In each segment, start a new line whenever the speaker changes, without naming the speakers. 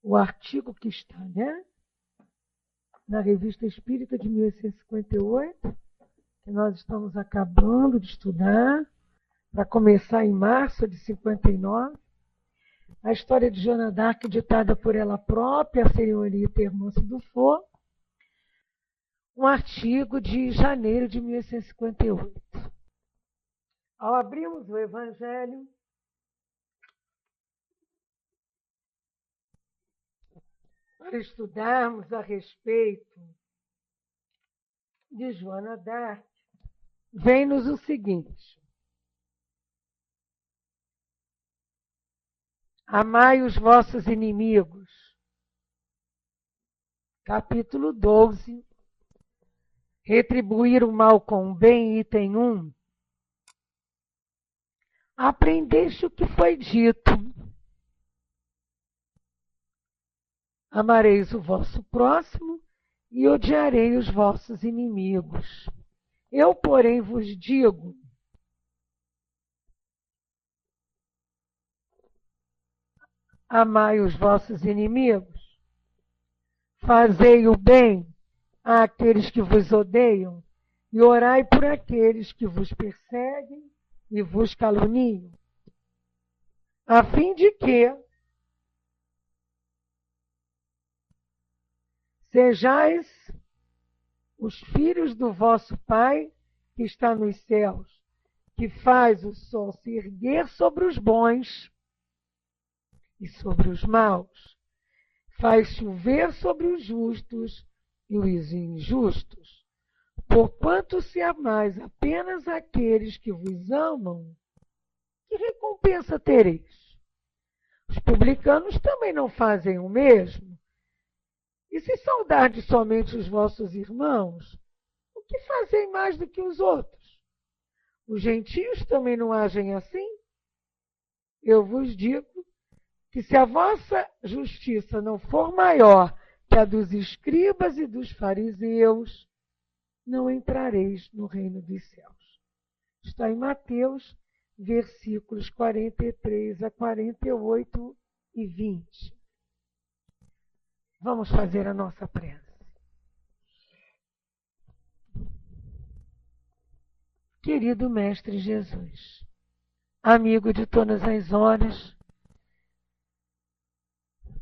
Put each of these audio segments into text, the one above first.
o artigo que está, né, na Revista Espírita de 1858, que nós estamos acabando de estudar, para começar em março de 59, a história de Joana d'Arc, ditada por ela própria, a senhorita Hermance Dufour, um artigo de janeiro de 1858. Ao abrirmos o Evangelho, para estudarmos a respeito de Joana d'Arc, vem-nos o seguinte: amai os vossos inimigos. Capítulo 12. Retribuir o mal com o bem, item 1. Aprendeste o que foi dito. Amareis o vosso próximo e odiarei os vossos inimigos. Eu, porém, vos digo: amai os vossos inimigos, fazei o bem àqueles que vos odeiam e orai por aqueles que vos perseguem e vos caluniam, a fim de que sejais os filhos do vosso Pai que está nos céus, que faz o sol se erguer sobre os bons e sobre os maus, faz chover sobre os justos e os injustos. Porquanto se amais apenas aqueles que vos amam, que recompensa tereis? Os publicanos também não fazem o mesmo? E se saudardes somente os vossos irmãos, o que fazem mais do que os outros? Os gentios também não agem assim? Eu vos digo que se a vossa justiça não for maior que a dos escribas e dos fariseus, não entrareis no reino dos céus. Está em Mateus, versículos 43 a 48 e 20. Vamos fazer a nossa prece. Querido Mestre Jesus, amigo de todas as horas,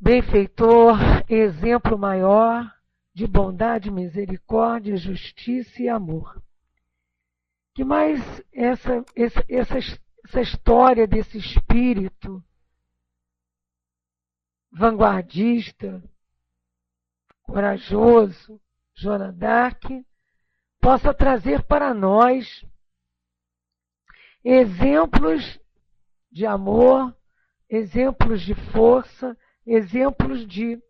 benfeitor, exemplo maior de bondade, misericórdia, justiça e amor. Que mais essa história desse espírito vanguardista, corajoso, Joana d'Arc, possa trazer para nós exemplos de amor, exemplos de força, exemplos de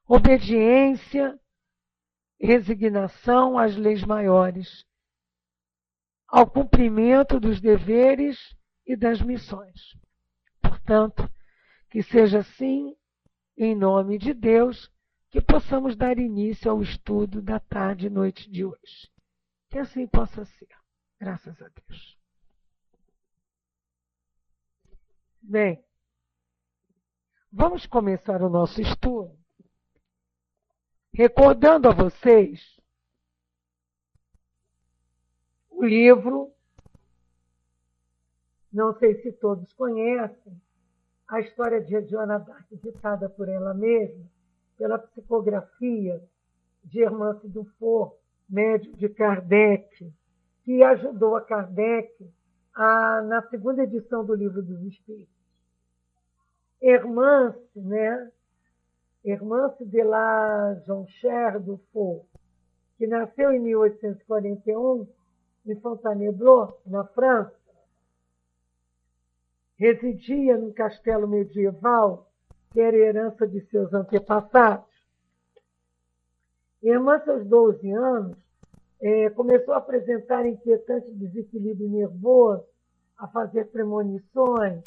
obediência, resignação às leis maiores, ao cumprimento dos deveres e das missões. Portanto, que seja assim, em nome de Deus, que possamos dar início ao estudo da tarde e noite de hoje. Que assim possa ser. Graças a Deus. Bem, vamos começar o nosso estudo recordando a vocês o livro, não sei se todos conhecem, a história de Joana d'Arc, ditada por ela mesma, pela psicografia de Hermance Dufour, médium de Kardec, que ajudou a Kardec na segunda edição do Livro dos Espíritos. Hermance, né? Hermance de la Jonchère Dufour, que nasceu em 1841 em Fontainebleau, na França, residia num castelo medieval que era herança de seus antepassados. Hermance, aos 12 anos, começou a apresentar inquietante desequilíbrio nervoso, a fazer premonições,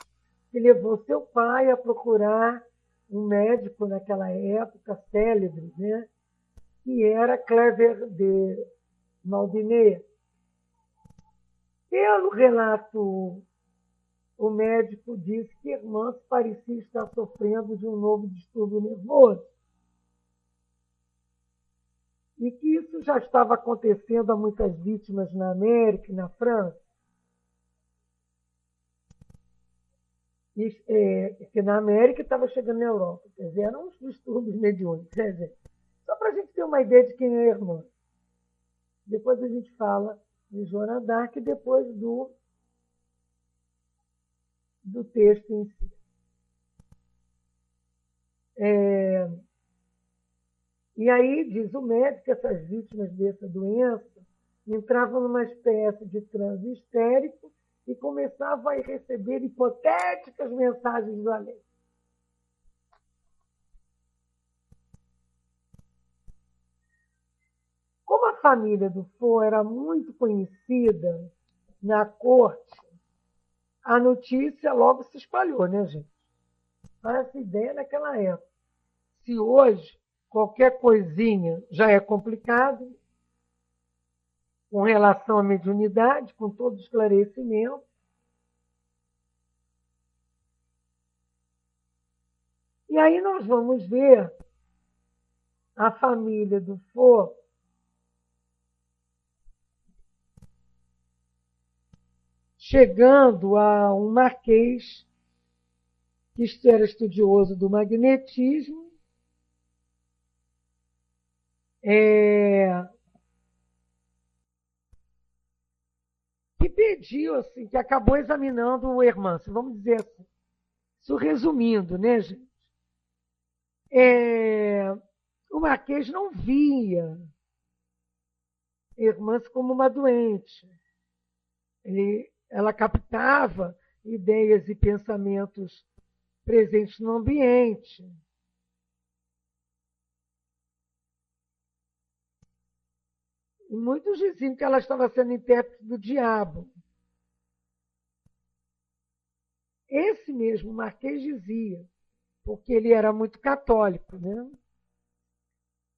que levou seu pai a procurar um médico naquela época célebre, né, que era Cléver de Maldiné. Pelo relato o médico disse que Hermance parecia estar sofrendo de um novo distúrbio nervoso e que isso já estava acontecendo a muitas vítimas na América e na França. Que na América estava chegando na Europa. Quer dizer, eram uns distúrbios mediúnicos. Quer dizer, só para a gente ter uma ideia de quem é Hermance. Depois a gente fala de Joana d'Arc, depois do texto em si. E aí, diz o médico, que essas vítimas dessa doença entravam numa espécie de transe histérico e começavam a receber hipotéticas mensagens do além. Como a família do Faux era muito conhecida na corte, a notícia logo se espalhou, né, gente? Para essa ideia naquela época. Se hoje qualquer coisinha já é complicado, com relação à mediunidade, com todo esclarecimento, e aí nós vamos ver a família do Faux chegando a um marquês que era estudioso do magnetismo, que pediu, assim, que acabou examinando o Hermance, vamos dizer assim. Isso resumindo, né, gente? O Marquês não via Hermance como uma doente. Ela captava ideias e pensamentos presentes no ambiente. E muitos diziam que ela estava sendo intérprete do diabo. Esse mesmo Marquês dizia, porque ele era muito católico, né?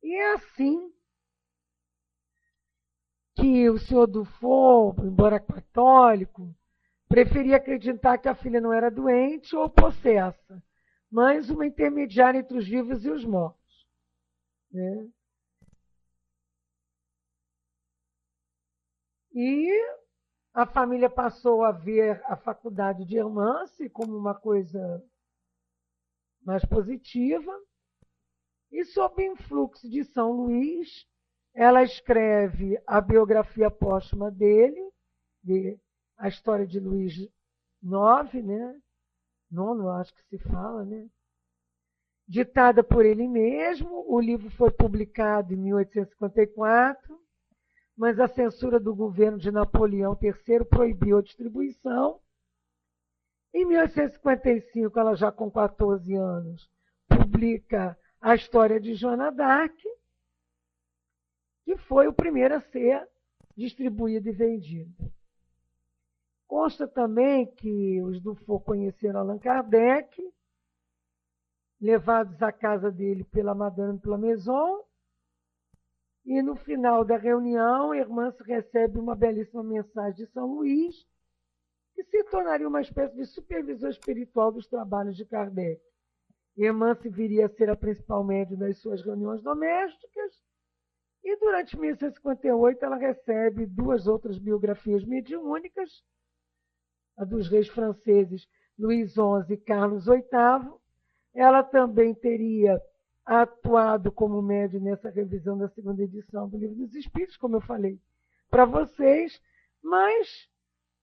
E é assim que o senhor Dufour, embora católico, preferia acreditar que a filha não era doente ou possessa, mas uma intermediária entre os vivos e os mortos, né? E a família passou a ver a faculdade de Hermance como uma coisa mais positiva, e sob influxo de São Luís, ela escreve a biografia póstuma dele, a história de Luís IX, né? Nono, acho que se fala, né? Ditada por ele mesmo, o livro foi publicado em 1854, mas a censura do governo de Napoleão III proibiu a distribuição. Em 1855, ela já com 14 anos, publica a história de Joana d'Arc, que foi o primeiro a ser distribuído e vendido. Consta também que os Dufour conheceram Allan Kardec, levados à casa dele pela Madame Plamezon, e no final da reunião, Hermance recebe uma belíssima mensagem de São Luís, que se tornaria uma espécie de supervisor espiritual dos trabalhos de Kardec. Hermance viria a ser a principal médium das suas reuniões domésticas, e durante 1858 ela recebe 2 outras biografias mediúnicas, a dos reis franceses Luís XI e Carlos VIII. Ela também teria atuado como médium nessa revisão da 2ª edição do Livro dos Espíritos, como eu falei para vocês, mas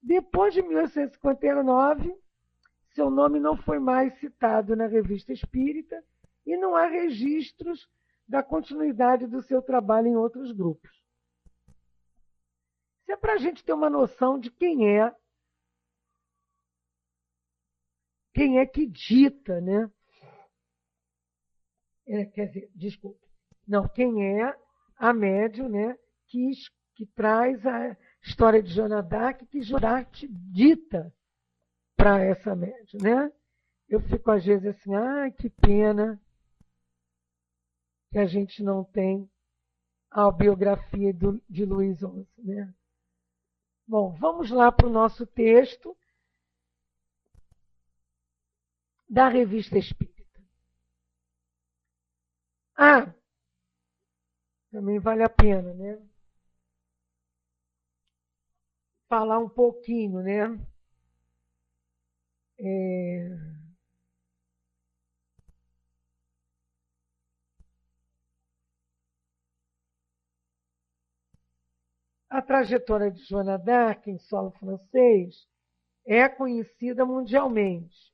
depois de 1859, seu nome não foi mais citado na Revista Espírita e não há registros da continuidade do seu trabalho em outros grupos. Isso é para a gente ter uma noção de quem é que dita, né? Quer dizer, desculpa. Não, quem é a médium, né, que traz a história de Joana d'Arc, que Joana d'Arc dita para essa médium, né? Eu fico às vezes assim, que pena que a gente não tem a biografia de Luís XI, né? Bom, vamos lá para o nosso texto. da Revista Espírita. Também vale a pena, né? Falar um pouquinho, né? A trajetória de Joana d'Arc em solo francês é conhecida mundialmente.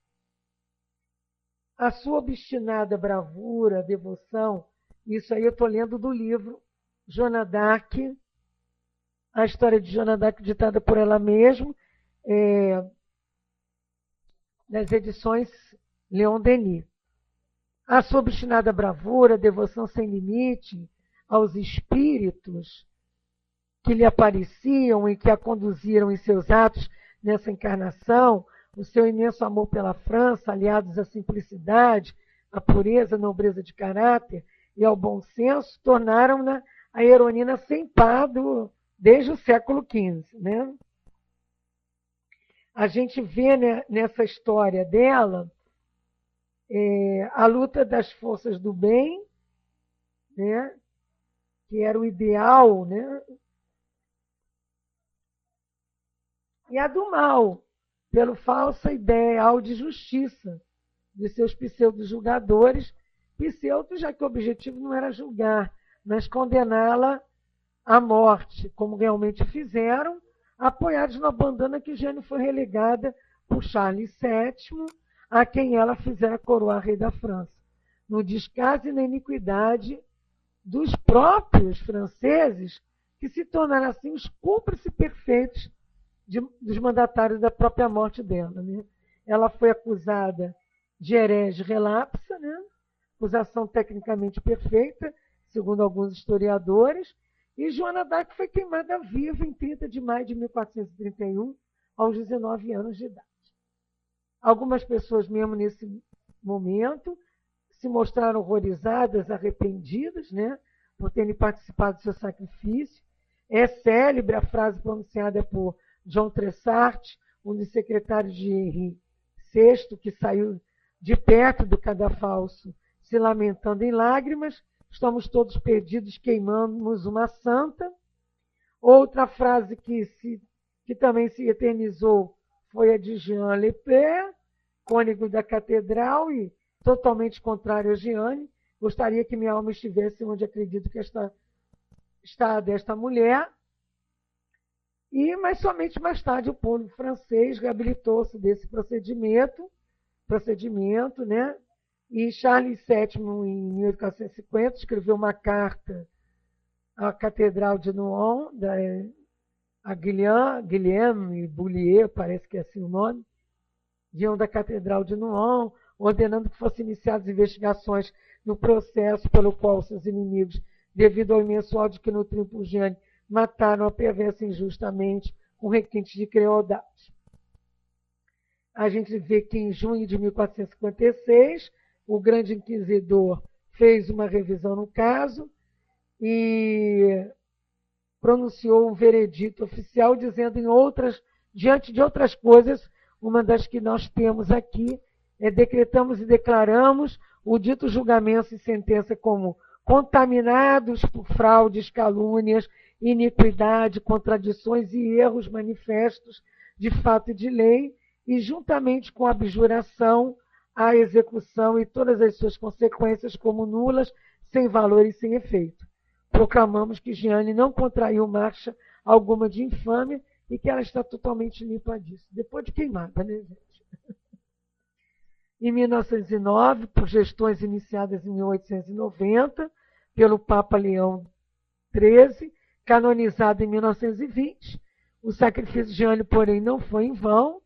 A sua obstinada bravura, devoção, isso aí eu estou lendo do livro Joana d'Arc, a história de Joana d'Arc ditada por ela mesma, das edições Leon Denis. A sua obstinada bravura, devoção sem limite aos espíritos que lhe apareciam e que a conduziram em seus atos nessa encarnação, o seu imenso amor pela França, aliados à simplicidade, à pureza, à nobreza de caráter e ao bom senso, tornaram-na a heroína sem par desde o século XV. Né? A gente vê, né, nessa história dela a luta das forças do bem, né, que era o ideal, né, e a do mal, pela falsa ideal de justiça de seus pseudo-julgadores, pseudo, já que o objetivo não era julgar, mas condená-la à morte, como realmente fizeram, apoiados na bandana que Jane foi relegada por Charles VII, a quem ela fizera coroar rei da França, no descaso e na iniquidade dos próprios franceses, que se tornaram assim os cúmplices perfeitos dos mandatários da própria morte dela. Né? Ela foi acusada de herege relapsa, né? Acusação tecnicamente perfeita, segundo alguns historiadores, e Joana d'Arc foi queimada viva em 30 de maio de 1431, aos 19 anos de idade. Algumas pessoas, mesmo nesse momento, se mostraram horrorizadas, arrependidas, né, por terem participado do seu sacrifício. É célebre a frase pronunciada por John Tressart, um dos secretários de Henri VI, que saiu de perto do cadafalso, se lamentando em lágrimas: estamos todos perdidos, queimamos uma santa. Outra frase que também se eternizou foi a de Jean Lepre, cônego da catedral e totalmente contrário a Jeanne. Gostaria que minha alma estivesse onde acredito que está desta mulher. Mas somente mais tarde o povo francês reabilitou-se desse procedimento, né? E Charles VII, em 1450, escreveu uma carta à Catedral de Nohant, a Guilherme Boulier, parece que é assim o nome, da Catedral de Nohant, ordenando que fossem iniciadas investigações no processo pelo qual seus inimigos, devido ao imenso ódio que nutriam por Jeanne, mataram a perversa injustamente, com requintes de crueldade. A gente vê que em junho de 1456, o grande inquisidor fez uma revisão no caso e pronunciou um veredito oficial dizendo diante de outras coisas, uma das que nós temos aqui, decretamos e declaramos o dito julgamento e sentença como contaminados por fraudes, calúnias, iniquidade, contradições e erros manifestos de fato e de lei, e juntamente com a abjuração, a execução e todas as suas consequências como nulas, sem valor e sem efeito. Proclamamos que Jeanne não contraiu marcha alguma de infâmia e que ela está totalmente limpa disso. Depois de queimada, né, gente? Em 1909, por gestões iniciadas em 1890, pelo Papa Leão XIII, canonizado em 1920, o sacrifício de Jeanne, porém, não foi em vão,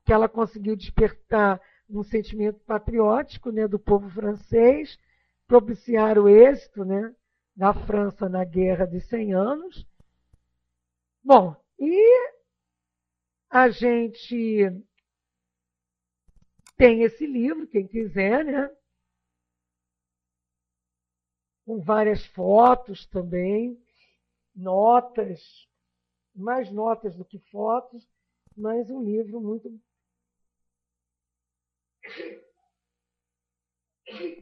que ela conseguiu despertar um sentimento patriótico, né, do povo francês, propiciar o êxito, né, da França na Guerra de 100 Anos. Bom, e a gente tem esse livro, quem quiser, né, com várias fotos também, notas, mais notas do que fotos, mas um livro muito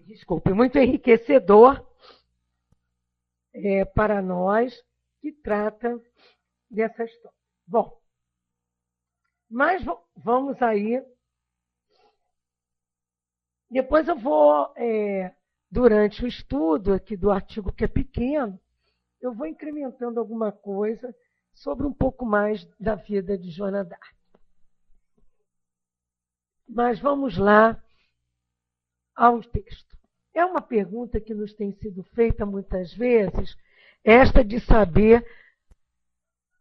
desculpe, muito enriquecedor para nós, que trata dessa história. Bom, mas vamos aí. Depois eu vou, durante o estudo aqui do artigo, que é pequeno, eu vou incrementando alguma coisa sobre um pouco mais da vida de Joana d'Arc. Mas vamos lá ao texto. É uma pergunta que nos tem sido feita muitas vezes, esta de saber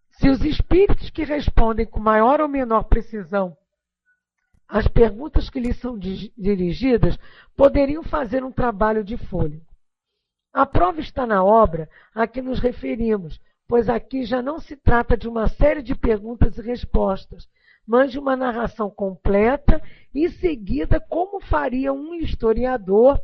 se os espíritos que respondem com maior ou menor precisão às perguntas que lhes são dirigidas poderiam fazer um trabalho de fôlego. A prova está na obra a que nos referimos, pois aqui já não se trata de uma série de perguntas e respostas, mas de uma narração completa e seguida como faria um historiador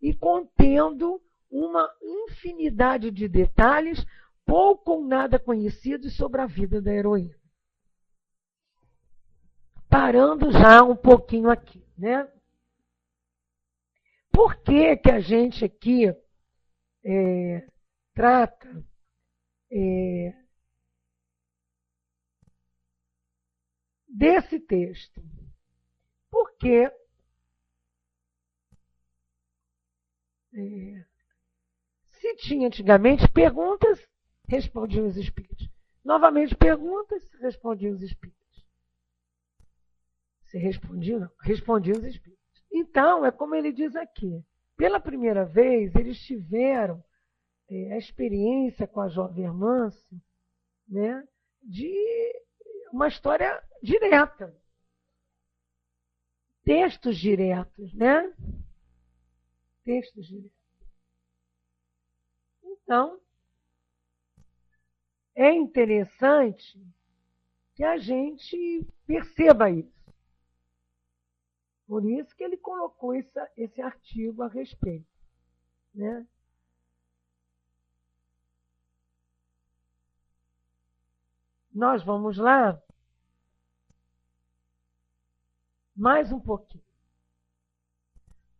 e contendo uma infinidade de detalhes pouco ou nada conhecidos sobre a vida da heroína. Parando já um pouquinho aqui, né? Por que que a gente aqui trata desse texto? Porque se tinha antigamente perguntas, respondiam os espíritos. Novamente perguntas, respondiam os espíritos. Se respondiam, não, respondiam os espíritos. Então, é como ele diz aqui. Pela primeira vez, eles tiveram a experiência com a jovem Hermance, né, de uma história direta. Textos diretos, né? Textos diretos. Então, é interessante que a gente perceba isso. Por isso que ele colocou esse artigo a respeito, né? Nós vamos lá mais um pouquinho.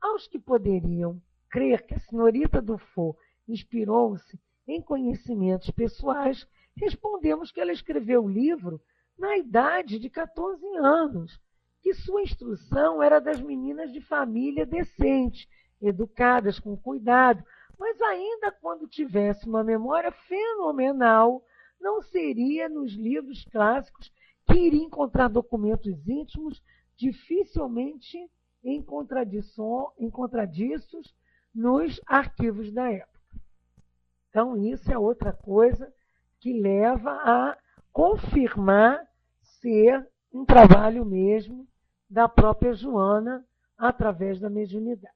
Aos que poderiam crer que a senhorita Dufour inspirou-se em conhecimentos pessoais, respondemos que ela escreveu o livro na idade de 14 anos, que sua instrução era das meninas de família decente, educadas com cuidado, mas ainda quando tivesse uma memória fenomenal, não seria nos livros clássicos que iria encontrar documentos íntimos dificilmente encontradiços nos arquivos da época. Então, isso é outra coisa que leva a confirmar ser um trabalho mesmo da própria Joana através da mediunidade.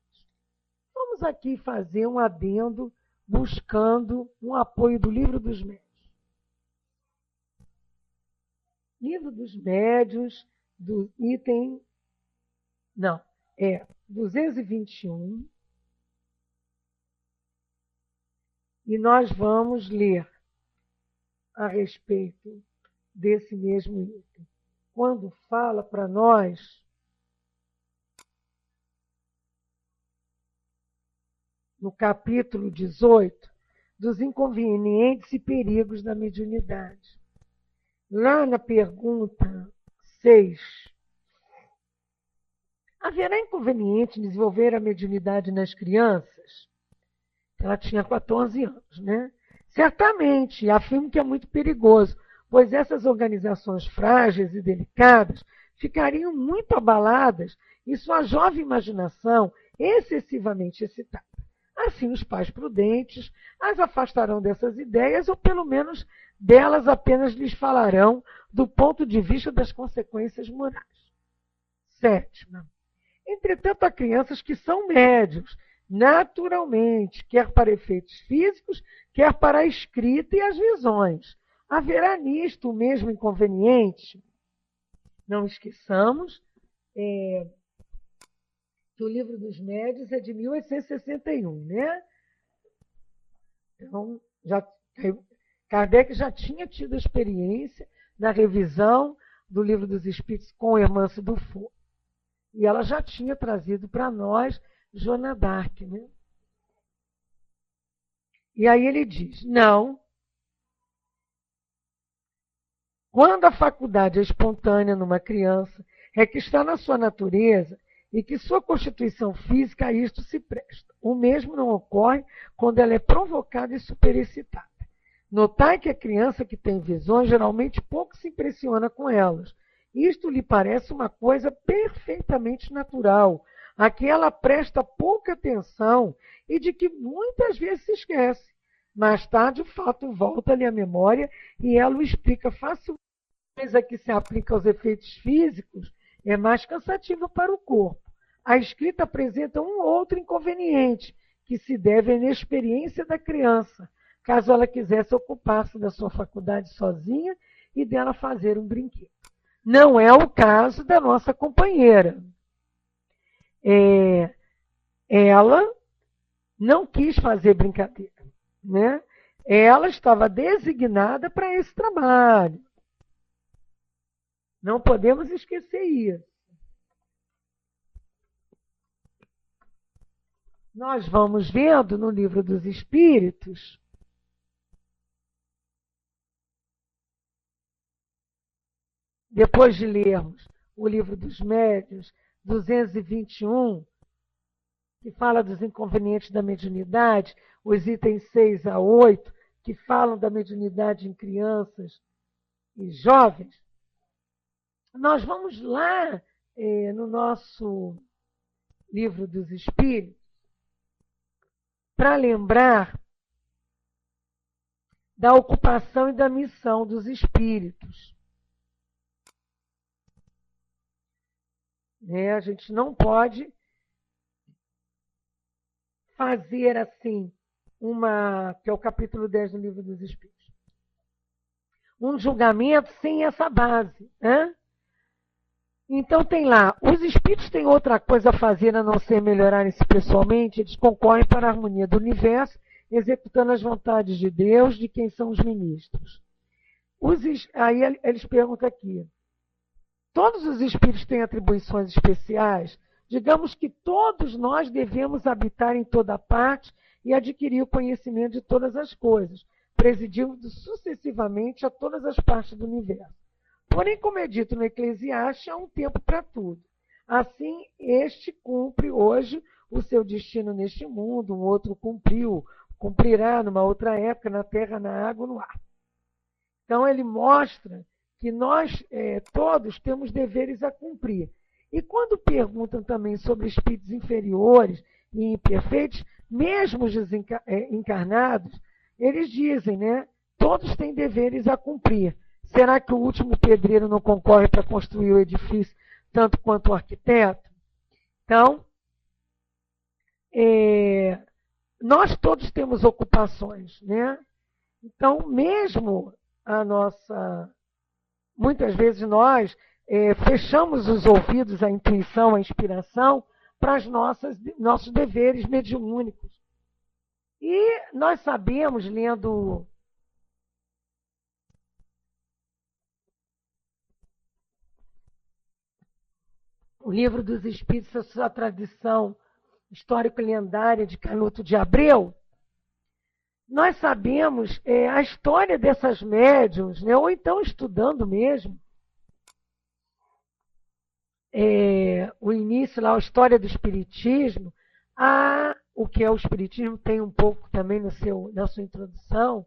Vamos aqui fazer um adendo buscando um apoio do Livro dos Médiuns. Livro dos Médiuns, do item... Não, 221. E nós vamos ler a respeito desse mesmo item. Quando fala para nós, no capítulo 18, dos inconvenientes e perigos da mediunidade. Lá na pergunta 6, haverá inconveniente em desenvolver a mediunidade nas crianças? Ela tinha 14 anos, né? Certamente, afirmo que é muito perigoso, pois essas organizações frágeis e delicadas ficariam muito abaladas e sua jovem imaginação excessivamente excitada. Assim, os pais prudentes as afastarão dessas ideias ou, pelo menos, delas apenas lhes falarão do ponto de vista das consequências morais. 7ª. Entretanto, há crianças que são médios, naturalmente, quer para efeitos físicos, quer para a escrita e as visões. Haverá nisto o mesmo inconveniente? Não esqueçamos que o Livro dos Médiuns é de 1861, né? Então, Kardec já tinha tido a experiência na revisão do Livro dos Espíritos com Hermance Dufour. E ela já tinha trazido para nós Joana d'Arc, né? E aí ele diz, não, quando a faculdade é espontânea numa criança, é que está na sua natureza e que sua constituição física a isto se presta. O mesmo não ocorre quando ela é provocada e superexcitada. Notai que a criança que tem visões geralmente pouco se impressiona com elas. Isto lhe parece uma coisa perfeitamente natural, a que ela presta pouca atenção e de que muitas vezes se esquece. Mais tarde, o fato volta-lhe à memória e ela o explica facilmente. A coisa que se aplica aos efeitos físicos é mais cansativa para o corpo. A escrita apresenta um outro inconveniente, que se deve à inexperiência da criança, caso ela quisesse ocupar-se da sua faculdade sozinha e dela fazer um brinquedo. Não é o caso da nossa companheira. Ela não quis fazer brincadeira, né? Ela estava designada para esse trabalho. Não podemos esquecer isso. Nós vamos vendo no Livro dos Espíritos depois de lermos o Livro dos Médiuns, 221, que fala dos inconvenientes da mediunidade, os itens 6 a 8, que falam da mediunidade em crianças e jovens, nós vamos lá no nosso Livro dos Espíritos para lembrar da ocupação e da missão dos espíritos. A gente não pode fazer assim, que é o capítulo 10 do Livro dos Espíritos, um julgamento sem essa base, né? Então tem lá, os espíritos têm outra coisa a fazer a não ser melhorarem-se pessoalmente, eles concorrem para a harmonia do universo, executando as vontades de Deus, de quem são os ministros. Aí eles perguntam aqui, todos os espíritos têm atribuições especiais? Digamos que todos nós devemos habitar em toda parte e adquirir o conhecimento de todas as coisas, presidindo sucessivamente a todas as partes do universo. Porém, como é dito no Eclesiastes, há um tempo para tudo. Assim, este cumpre hoje o seu destino neste mundo, um outro cumprirá numa outra época, na terra, na água, no ar. Então, ele mostra que nós todos temos deveres a cumprir. E quando perguntam também sobre espíritos inferiores e imperfeitos, mesmo os encarnados, eles dizem, né? Todos têm deveres a cumprir. Será que o último pedreiro não concorre para construir o edifício tanto quanto o arquiteto? Então, nós todos temos ocupações, né? Então, mesmo muitas vezes nós fechamos os ouvidos à intuição, à inspiração, para os nossos deveres mediúnicos. E nós sabemos, lendo o Livro dos Espíritos, a sua tradição histórico-lendária de Canuto de Abreu, nós sabemos a história dessas médiuns, né, ou então estudando mesmo, o início lá, a história do Espiritismo, o que é o Espiritismo tem um pouco também na sua introdução,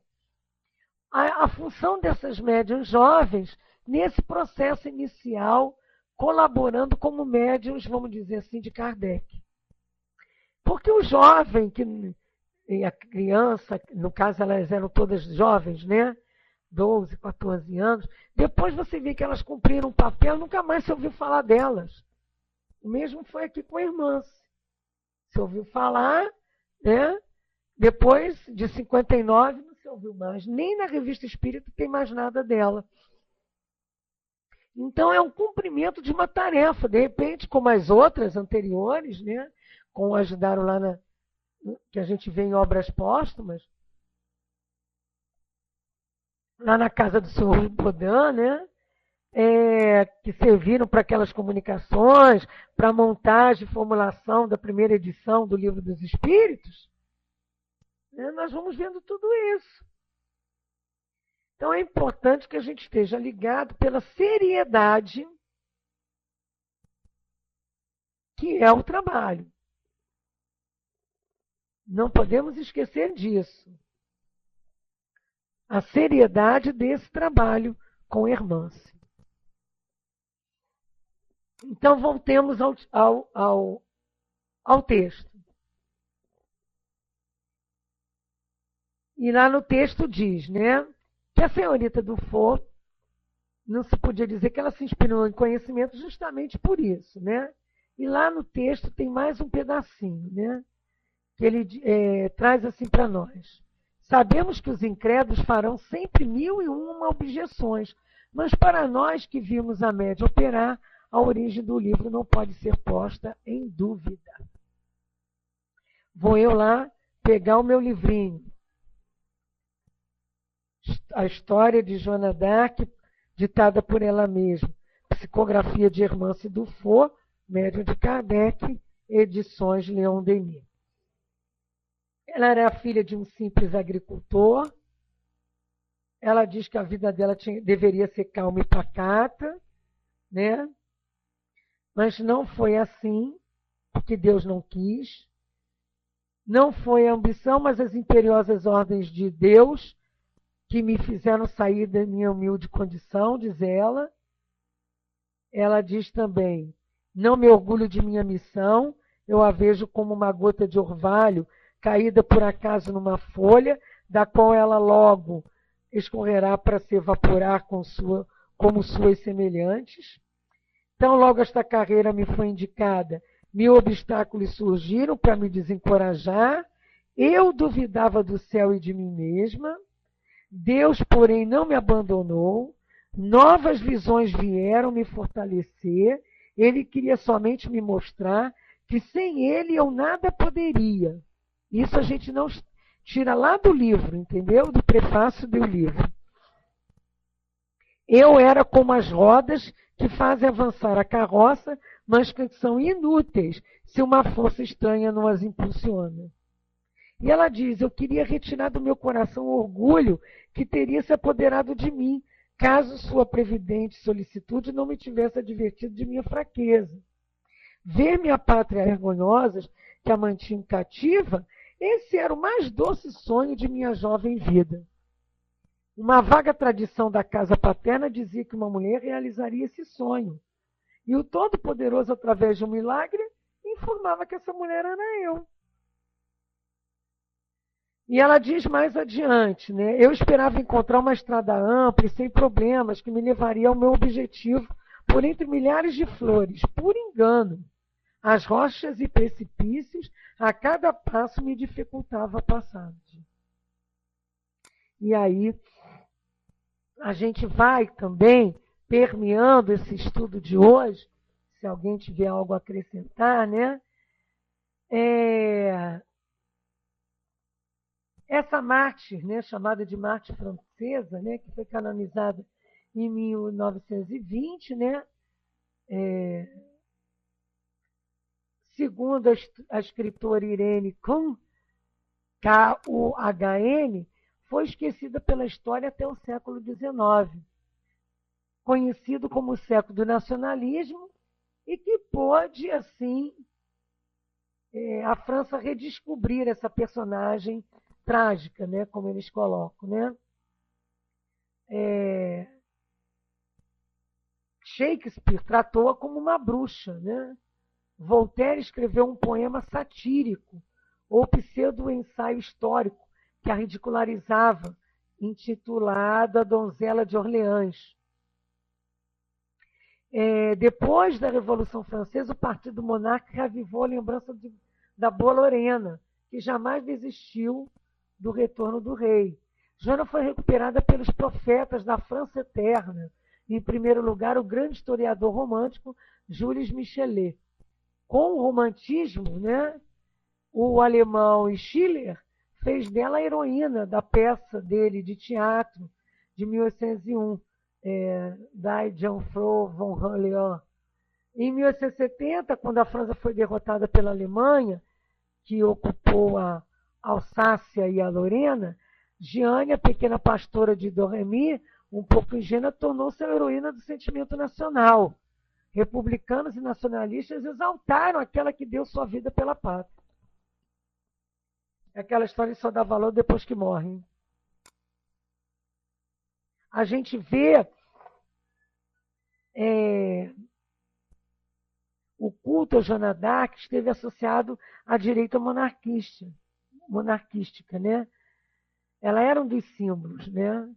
a função dessas médiuns jovens nesse processo inicial, colaborando como médiuns, vamos dizer assim, de Kardec. Porque o jovem, e a criança, no caso elas eram todas jovens, né? 12, 14 anos, depois você vê que elas cumpriram um papel, nunca mais se ouviu falar delas. O mesmo foi aqui com a irmã. Se ouviu falar, né? Depois de 59, não se ouviu mais. Nem na Revista Espírita tem mais nada dela. Então é um cumprimento de uma tarefa, de repente, como as outras anteriores, né? Como ajudaram lá que a gente vê em obras póstumas, lá na casa do senhor Bodin, né? que serviram para aquelas comunicações, para a montagem e formulação da primeira edição do Livro dos Espíritos, né, nós vamos vendo tudo isso. Então é importante que a gente esteja ligado pela seriedade que é o trabalho. Não podemos esquecer disso. A seriedade desse trabalho com Hermance. Então, voltemos ao texto. E lá no texto diz, né, que a senhorita Dufour, não se podia dizer que ela se inspirou em conhecimento justamente por isso, né? E lá no texto tem mais um pedacinho, né, que ele traz assim para nós. Sabemos que os incrédulos farão sempre 1001 objeções, mas para nós que vimos a média operar, a origem do livro não pode ser posta em dúvida. Vou eu lá pegar o meu livrinho. A história de Joana d'Arc, ditada por ela mesma. Psicografia de Hermance Dufour, médium de Kardec, edições Leon Denis. Ela era a filha de um simples agricultor. Ela diz que a vida dela deveria ser calma e pacata, né? Mas não foi assim, porque Deus não quis. Não foi a ambição, mas as imperiosas ordens de Deus que me fizeram sair da minha humilde condição, diz ela. Ela diz também, não me orgulho de minha missão, eu a vejo como uma gota de orvalho caída por acaso numa folha, da qual ela logo escorrerá para se evaporar como suas semelhantes. Então, logo esta carreira me foi indicada, mil obstáculos surgiram para me desencorajar, eu duvidava do céu e de mim mesma, Deus, porém, não me abandonou, novas visões vieram me fortalecer, Ele queria somente me mostrar que sem Ele eu nada poderia. Isso a gente não tira lá do livro, entendeu? Do prefácio do livro. Eu era como as rodas que fazem avançar a carroça, mas que são inúteis se uma força estranha não as impulsiona. E ela diz, eu queria retirar do meu coração o orgulho que teria se apoderado de mim, caso sua previdente solicitude não me tivesse advertido de minha fraqueza. Ver minha pátria vergonhosa, que a mantinha cativa, esse era o mais doce sonho de minha jovem vida. Uma vaga tradição da casa paterna dizia que uma mulher realizaria esse sonho. E o Todo-Poderoso, através de um milagre, informava que essa mulher era eu. E ela diz mais adiante, né? Eu esperava encontrar uma estrada ampla e sem problemas que me levaria ao meu objetivo por entre milhares de flores. Por engano, as rochas e precipícios a cada passo me dificultava a passagem. E aí a gente vai também permeando esse estudo de hoje, se alguém tiver algo a acrescentar, né? Essa mártir, né, chamada de mártir francesa, né, que foi canonizada em 1920, né, segundo a escritora Irene Kuhn, Kuhn, foi esquecida pela história até o século XIX, conhecido como o século do nacionalismo, e que pôde, assim, a França redescobrir essa personagem trágica, né, como eles colocam, né? Shakespeare tratou-a como uma bruxa, né? Voltaire escreveu um poema satírico, ou pseudo-ensaio histórico, que a ridicularizava, intitulado A Donzela de Orleans. Depois da Revolução Francesa, o Partido Monárquico reavivou a lembrança da Boa Lorena, que jamais desistiu do retorno do rei. Joana foi recuperada pelos profetas da França eterna, em primeiro lugar o grande historiador romântico Jules Michelet. Com o romantismo, né, o alemão Schiller fez dela a heroína da peça dele de teatro de 1801, Die Jungfrau von Orléans. Em 1870, quando a França foi derrotada pela Alemanha, que ocupou a Alsácia e a Lorena, Jeanne, a pequena pastora de Domremy, um pouco ingênua, tornou-se a heroína do sentimento nacional. Republicanos e nacionalistas exaltaram aquela que deu sua vida pela pátria. Aquela história só dá valor depois que morre. A gente vê o culto a Joana d'Arc esteve associado à direita monarquística, né? Ela era um dos símbolos, né?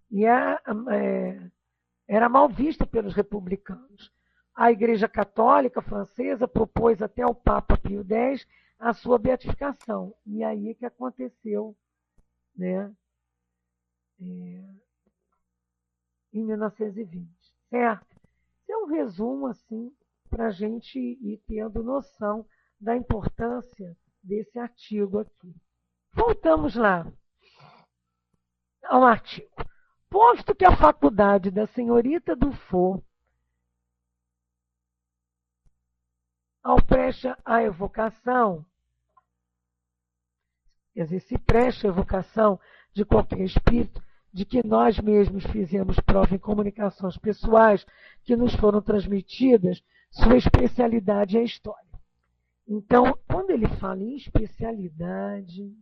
E era mal vista pelos republicanos. A Igreja Católica Francesa propôs até o Papa Pio X a sua beatificação. E aí que aconteceu, né? Em 1920, certo? Esse é um resumo, assim, para a gente ir tendo noção da importância desse artigo aqui. Voltamos lá ao artigo. Posto que a faculdade da senhorita Dufour, ao presta a evocação, quer dizer, se presta a evocação de qualquer espírito, de que nós mesmos fizemos prova em comunicações pessoais que nos foram transmitidas, sua especialidade é a história. Então, quando ele fala em especialidade,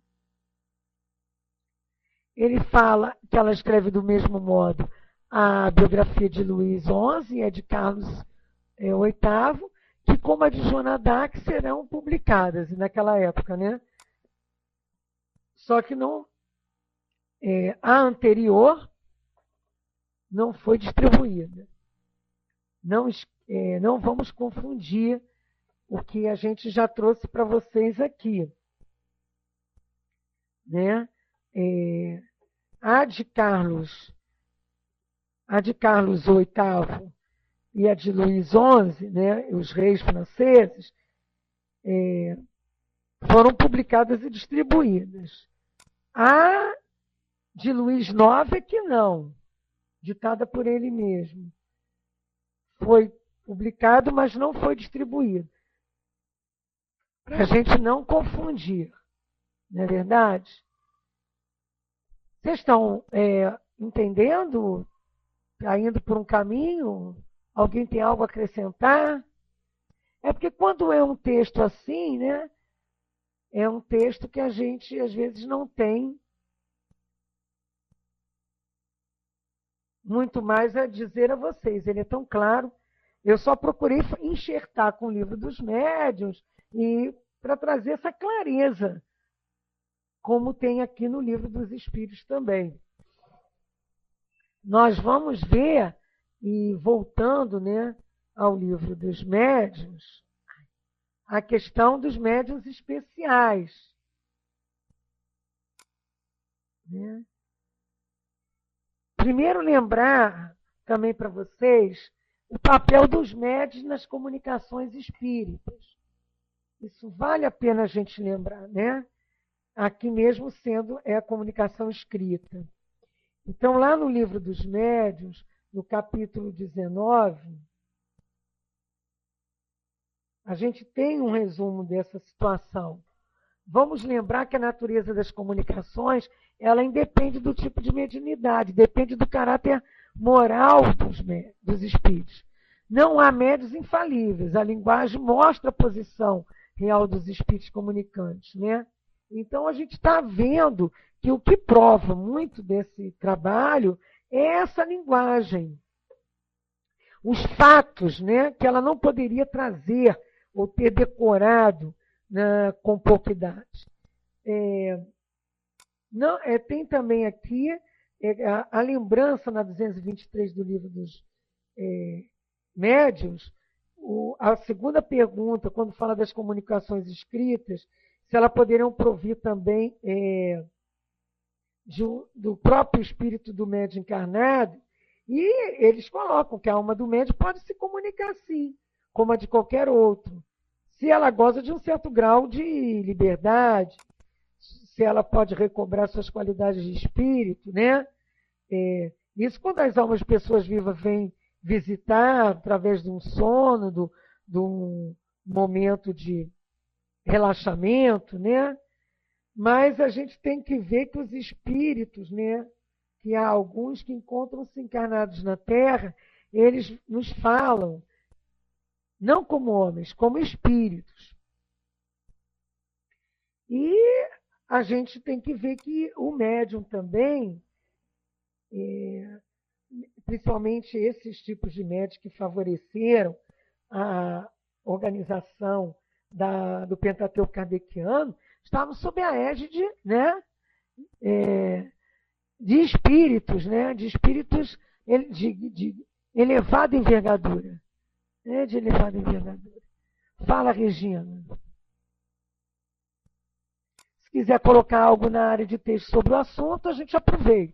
ele fala que ela escreve do mesmo modo a biografia de Luís XI e a de Carlos VIII, que, como a de Joana d'Arc, serão publicadas naquela época, né? Só que não, a anterior não foi distribuída. Não vamos confundir o que a gente já trouxe para vocês aqui, né? A de Carlos VIII e a de Luís XI, né, os reis franceses, foram publicadas e distribuídas. A de Luís IX é que não, ditada por ele mesmo. Foi publicado, mas não foi distribuído. Para a gente não confundir, não é verdade? Vocês estão entendendo? Está indo por um caminho? Alguém tem algo a acrescentar? É porque quando é um texto assim, né? É um texto que a gente, às vezes, não tem muito mais a dizer a vocês. Ele é tão claro. Eu só procurei enxertar com o livro dos médiuns e para trazer essa clareza, como tem aqui no livro dos Espíritos também. Nós vamos ver, e voltando, né, ao livro dos médiuns, a questão dos médiuns especiais. Né? Primeiro, lembrar também para vocês o papel dos médiuns nas comunicações espíritas. Isso vale a pena a gente lembrar, né? Aqui mesmo sendo a comunicação escrita. Então, lá no livro dos médiuns, no capítulo 19, a gente tem um resumo dessa situação. Vamos lembrar que a natureza das comunicações, ela independe do tipo de mediunidade, depende do caráter moral dos espíritos. Não há médiuns infalíveis, a linguagem mostra a posição real dos espíritos comunicantes, né? Então, a gente está vendo que o que prova muito desse trabalho é essa linguagem. Os fatos, né, que ela não poderia trazer ou ter decorado, né, com pouca idade. Tem também aqui a lembrança na 223 do livro dos médiuns, a segunda pergunta, quando fala das comunicações escritas, se elas poderiam provir também do próprio espírito do médium encarnado, e eles colocam que a alma do médium pode se comunicar sim, como a de qualquer outro, se ela goza de um certo grau de liberdade, se ela pode recobrar suas qualidades de espírito, né? Isso quando as almas de pessoas vivas vêm visitar através de um sono, de um momento de relaxamento, né? Mas a gente tem que ver que os espíritos, né? Que há alguns que encontram-se encarnados na Terra, eles nos falam, não como homens, como espíritos. E a gente tem que ver que o médium também, principalmente esses tipos de médios que favoreceram a organização do Pentateuco Kardeciano, estavam sob a égide, né, de espíritos, né, de espíritos de elevada envergadura. Né, de elevada envergadura. Fala, Regina. Se quiser colocar algo na área de texto sobre o assunto, a gente aproveita.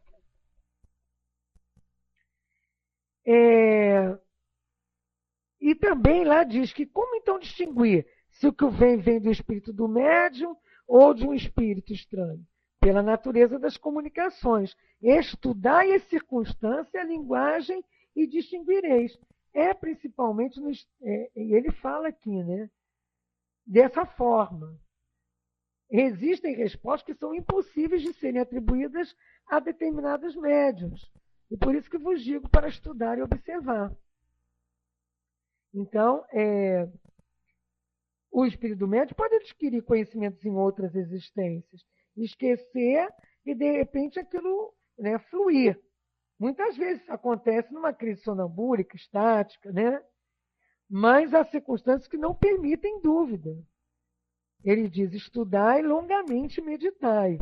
E também lá diz que como então distinguir se o que vem do espírito do médium ou de um espírito estranho? Pela natureza das comunicações. Estudai as circunstâncias, a linguagem e distinguireis. Principalmente, e ele fala aqui, né? Dessa forma. Existem respostas que são impossíveis de serem atribuídas a determinados médiuns. E por isso que vos digo para estudar e observar. Então, o espírito do médium pode adquirir conhecimentos em outras existências, esquecer e, de repente, aquilo, né, fluir. Muitas vezes acontece numa crise sonambúlica, estática, né? Mas há circunstâncias que não permitem dúvida. Ele diz, estudai longamente e meditai.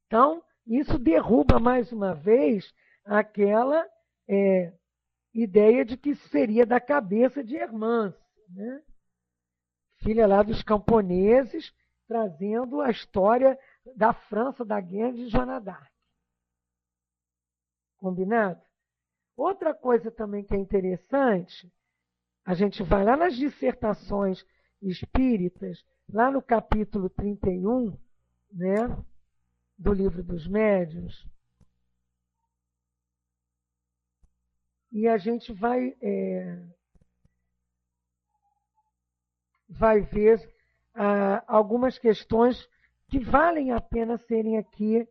Então, isso derruba mais uma vez aquela ideia de que seria da cabeça de Hermance, né? Filha lá dos camponeses, trazendo a história da França, da guerra de Joana d'Arc. Combinado? Outra coisa também que é interessante, a gente vai lá nas dissertações espíritas, lá no capítulo 31, né, do Livro dos Médiuns, e a gente vai ver algumas questões que valem a pena serem aqui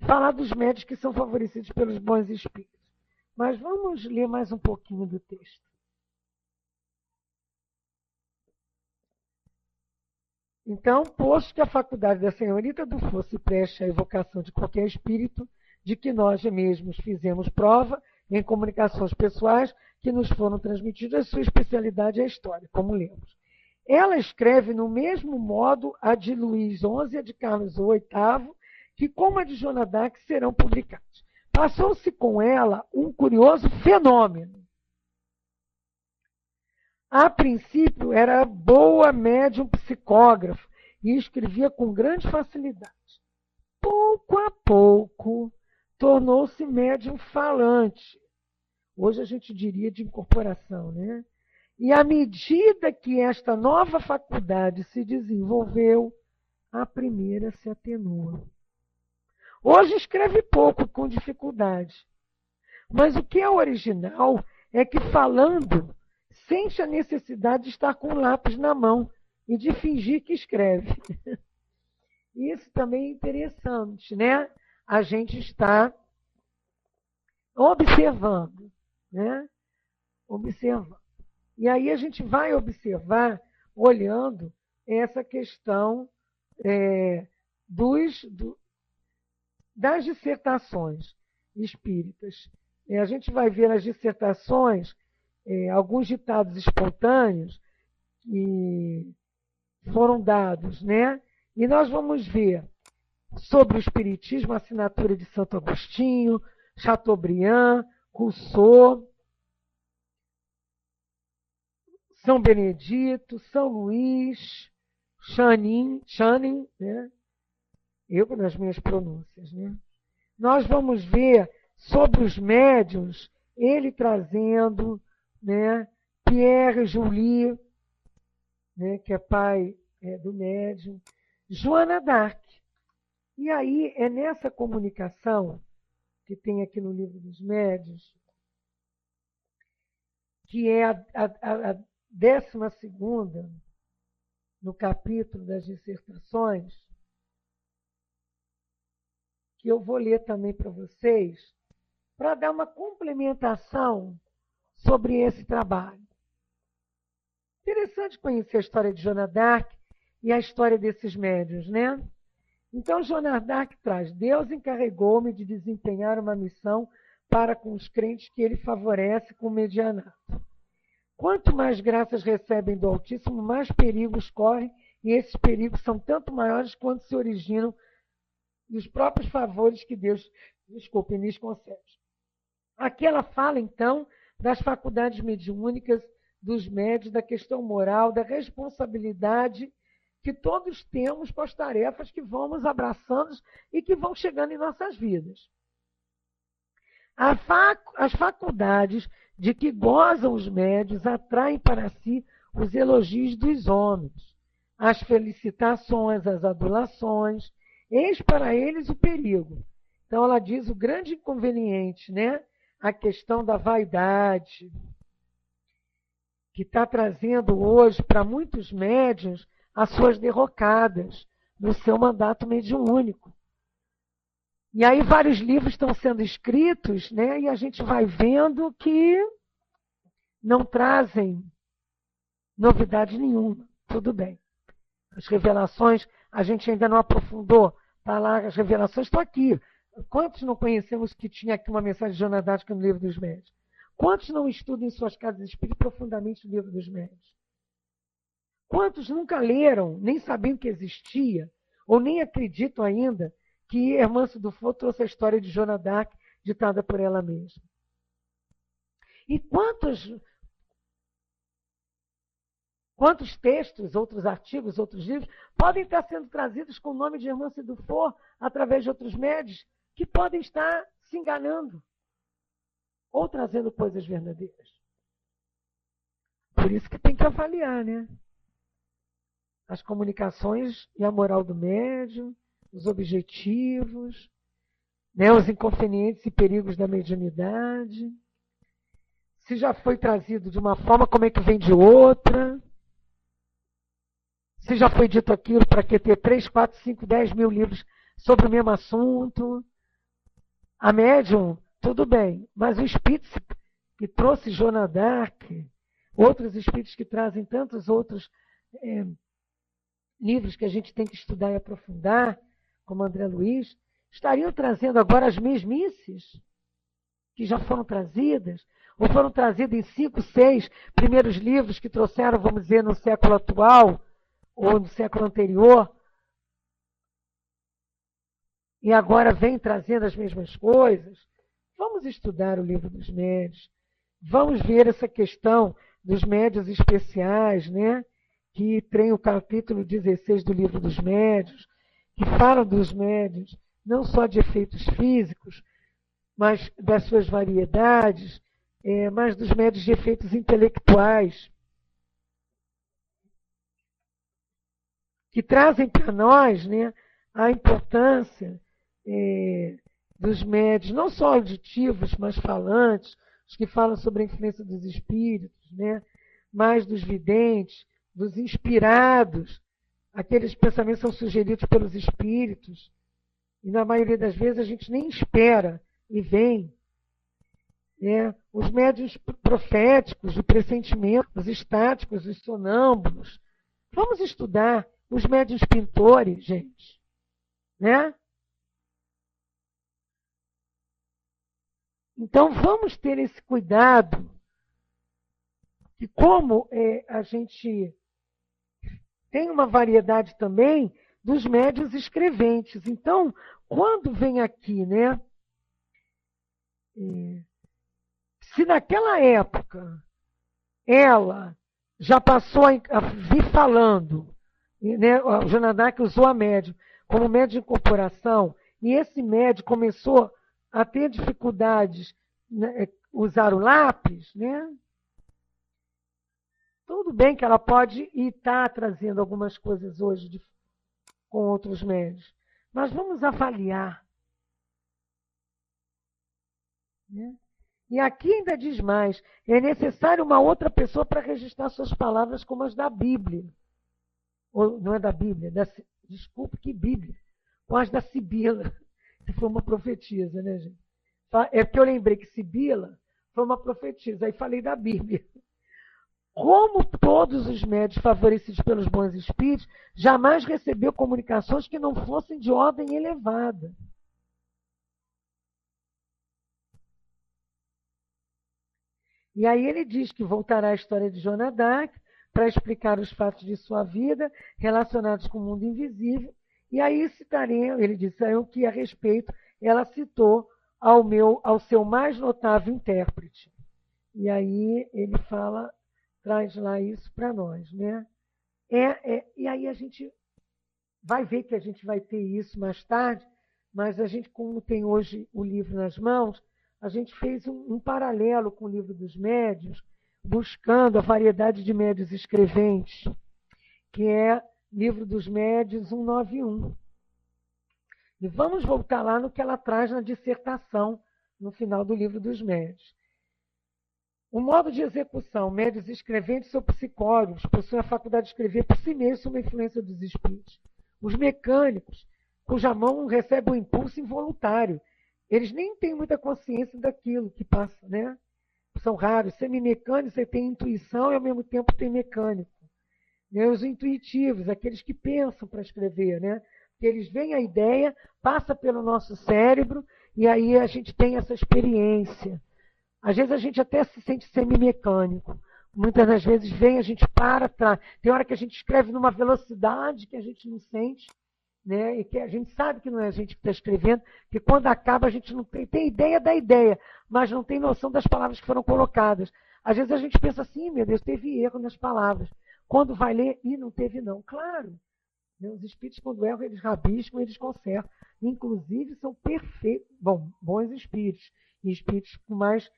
falar dos médios que são favorecidos pelos bons espíritos. Mas vamos ler mais um pouquinho do texto. Então, posto que a faculdade da senhorita do fosse preste à evocação de qualquer espírito, de que nós mesmos fizemos prova em comunicações pessoais que nos foram transmitidas, sua especialidade é a história, como lemos. Ela escreve no mesmo modo a de Luís XI e a de Carlos VIII, que, como a de Joana d'Arc, serão publicados. Passou-se com ela um curioso fenômeno. A princípio, era boa médium psicógrafo e escrevia com grande facilidade. Pouco a pouco, tornou-se médium falante. Hoje a gente diria de incorporação, né? E à medida que esta nova faculdade se desenvolveu, a primeira se atenua. Hoje escreve pouco, com dificuldade. Mas o que é original é que, falando, sente a necessidade de estar com o lápis na mão e de fingir que escreve. Isso também é interessante, né? A gente está observando, né? Observando. E aí a gente vai observar, olhando essa questão das dissertações espíritas. A gente vai ver nas dissertações alguns ditados espontâneos que foram dados, né? E nós vamos ver sobre o Espiritismo, a assinatura de Santo Agostinho, Chateaubriand, Rousseau, São Benedito, São Luís, Channing, né? Eu nas minhas pronúncias, né? Nós vamos ver sobre os médiuns, ele trazendo, né, Pierre Julie, né, que é pai do médium, Joana d'Arc. E aí é nessa comunicação que tem aqui no Livro dos Médiuns, que é a 12ª, no capítulo das dissertações, que eu vou ler também para vocês, para dar uma complementação sobre esse trabalho. Interessante conhecer a história de Joana d'Arc e a história desses médiuns, né? Então, Joana d'Arc traz: Deus encarregou-me de desempenhar uma missão para com os crentes que ele favorece com o medianato. Quanto mais graças recebem do Altíssimo, mais perigos correm, e esses perigos são tanto maiores quanto se originam dos próprios favores que Deus, lhes concede. Aqui ela fala, então, das faculdades mediúnicas, dos médios, da questão moral, da responsabilidade que todos temos com as tarefas que vamos abraçando e que vão chegando em nossas vidas. As faculdades de que gozam os médios atraem para si os elogios dos homens, as felicitações, as adulações, eis para eles o perigo. Então ela diz o grande inconveniente, né? A questão da vaidade, que está trazendo hoje para muitos médiuns as suas derrocadas no seu mandato mediúnico. E aí vários livros estão sendo escritos, né? E a gente vai vendo que não trazem novidade nenhuma. Tudo bem. As revelações a gente ainda não aprofundou. Está lá, as revelações estão aqui. Quantos não conhecemos que tinha aqui uma mensagem de Joana d'Arc no Livro dos Médiuns? Quantos não estudam em suas casas espíritas profundamente o Livro dos Médiuns? Quantos nunca leram, nem sabiam que existia, ou nem acreditam ainda que Hermance Dufour trouxe a história de Joana d'Arc ditada por ela mesma? E quantos textos, outros artigos, outros livros, podem estar sendo trazidos com o nome de Hermance Dufour através de outros médios que podem estar se enganando ou trazendo coisas verdadeiras. Por isso que tem que avaliar, né? As comunicações e a moral do médium, os objetivos, né? Os inconvenientes e perigos da mediunidade. Se já foi trazido de uma forma, como é que vem de outra? Se já foi dito aquilo, para que ter 3, 4, 5, 10 mil livros sobre o mesmo assunto? A médium, tudo bem, mas o espírito que trouxe Joana d'Arc, outros espíritos que trazem tantos outros livros que a gente tem que estudar e aprofundar, como André Luiz, estariam trazendo agora as mesmices que já foram trazidas, ou foram trazidas em 5, 6 primeiros livros que trouxeram, vamos dizer, no século atual, ou no século anterior, e agora vem trazendo as mesmas coisas. Vamos estudar o Livro dos Médiuns, vamos ver essa questão dos médiuns especiais, né? Que tem o capítulo 16 do Livro dos Médiuns, que fala dos médiuns não só de efeitos físicos, mas das suas variedades, mas dos médiuns de efeitos intelectuais, que trazem para nós, né, a importância dos médiuns, não só auditivos, mas falantes, os que falam sobre a influência dos espíritos, né, mas dos videntes, dos inspirados, aqueles pensamentos são sugeridos pelos espíritos, e na maioria das vezes a gente nem espera e vem. Né? Os médiuns proféticos, de pressentimento, os estáticos, os sonâmbulos. Vamos estudar os médiuns pintores, gente. Né? Então, vamos ter esse cuidado. E como a gente tem uma variedade também dos médiuns escreventes. Então, quando vem aqui, né? Se naquela época ela já passou a vir falando, né? A Joana d'Arc usou a médium como médium de incorporação, e esse médium começou a ter dificuldades, né, usar o lápis, né? Tudo bem que ela pode estar trazendo algumas coisas hoje com outros médios, Mas vamos avaliar. Né? E aqui ainda diz mais, é necessário uma outra pessoa para registrar suas palavras como as da Bíblia. Ou, não é da Bíblia, desculpe, que Bíblia? Com as da Sibila, que foi uma profetisa, né, gente? É porque eu lembrei que Sibila foi uma profetisa, aí falei da Bíblia. Como todos os médios favorecidos pelos bons espíritos, jamais recebeu comunicações que não fossem de ordem elevada. E aí ele diz que voltará à história de Joana d'Arc para explicar os fatos de sua vida relacionados com o mundo invisível. E aí citarei, ele disse aí o que a respeito ela citou ao seu mais notável intérprete. E aí ele fala, traz lá isso para nós, né? E aí a gente vai ver que a gente vai ter isso mais tarde, mas a gente, como tem hoje o livro nas mãos, a gente fez um paralelo com o livro dos médiuns, buscando a variedade de médiuns escreventes, que é Livro dos Médiuns 191. E vamos voltar lá no que ela traz na dissertação, no final do Livro dos Médiuns. O modo de execução, médiuns escreventes são psicólogos, possuem a faculdade de escrever por si mesmos sob a influência dos espíritos. Os mecânicos, cuja mão recebe um impulso involuntário, eles nem têm muita consciência daquilo que passa, né? São raros. Semimecânicos, você tem intuição e ao mesmo tempo tem mecânico. Né? Os intuitivos, aqueles que pensam para escrever, né? Que eles veem a ideia, passa pelo nosso cérebro e aí a gente tem essa experiência. Às vezes a gente até se sente semimecânico. Muitas das vezes vem, a gente para. Tem hora que a gente escreve numa velocidade que a gente não sente, né? E que a gente sabe que não é a gente que está escrevendo, que quando acaba a gente não tem ideia da ideia, mas não tem noção das palavras que foram colocadas. Às vezes a gente pensa assim, meu Deus, teve erro nas palavras. Quando vai ler, não teve não. Claro, né? Os espíritos, quando erram, eles rabiscam, eles consertam. Inclusive, são perfeitos, bons espíritos, e espíritos com mais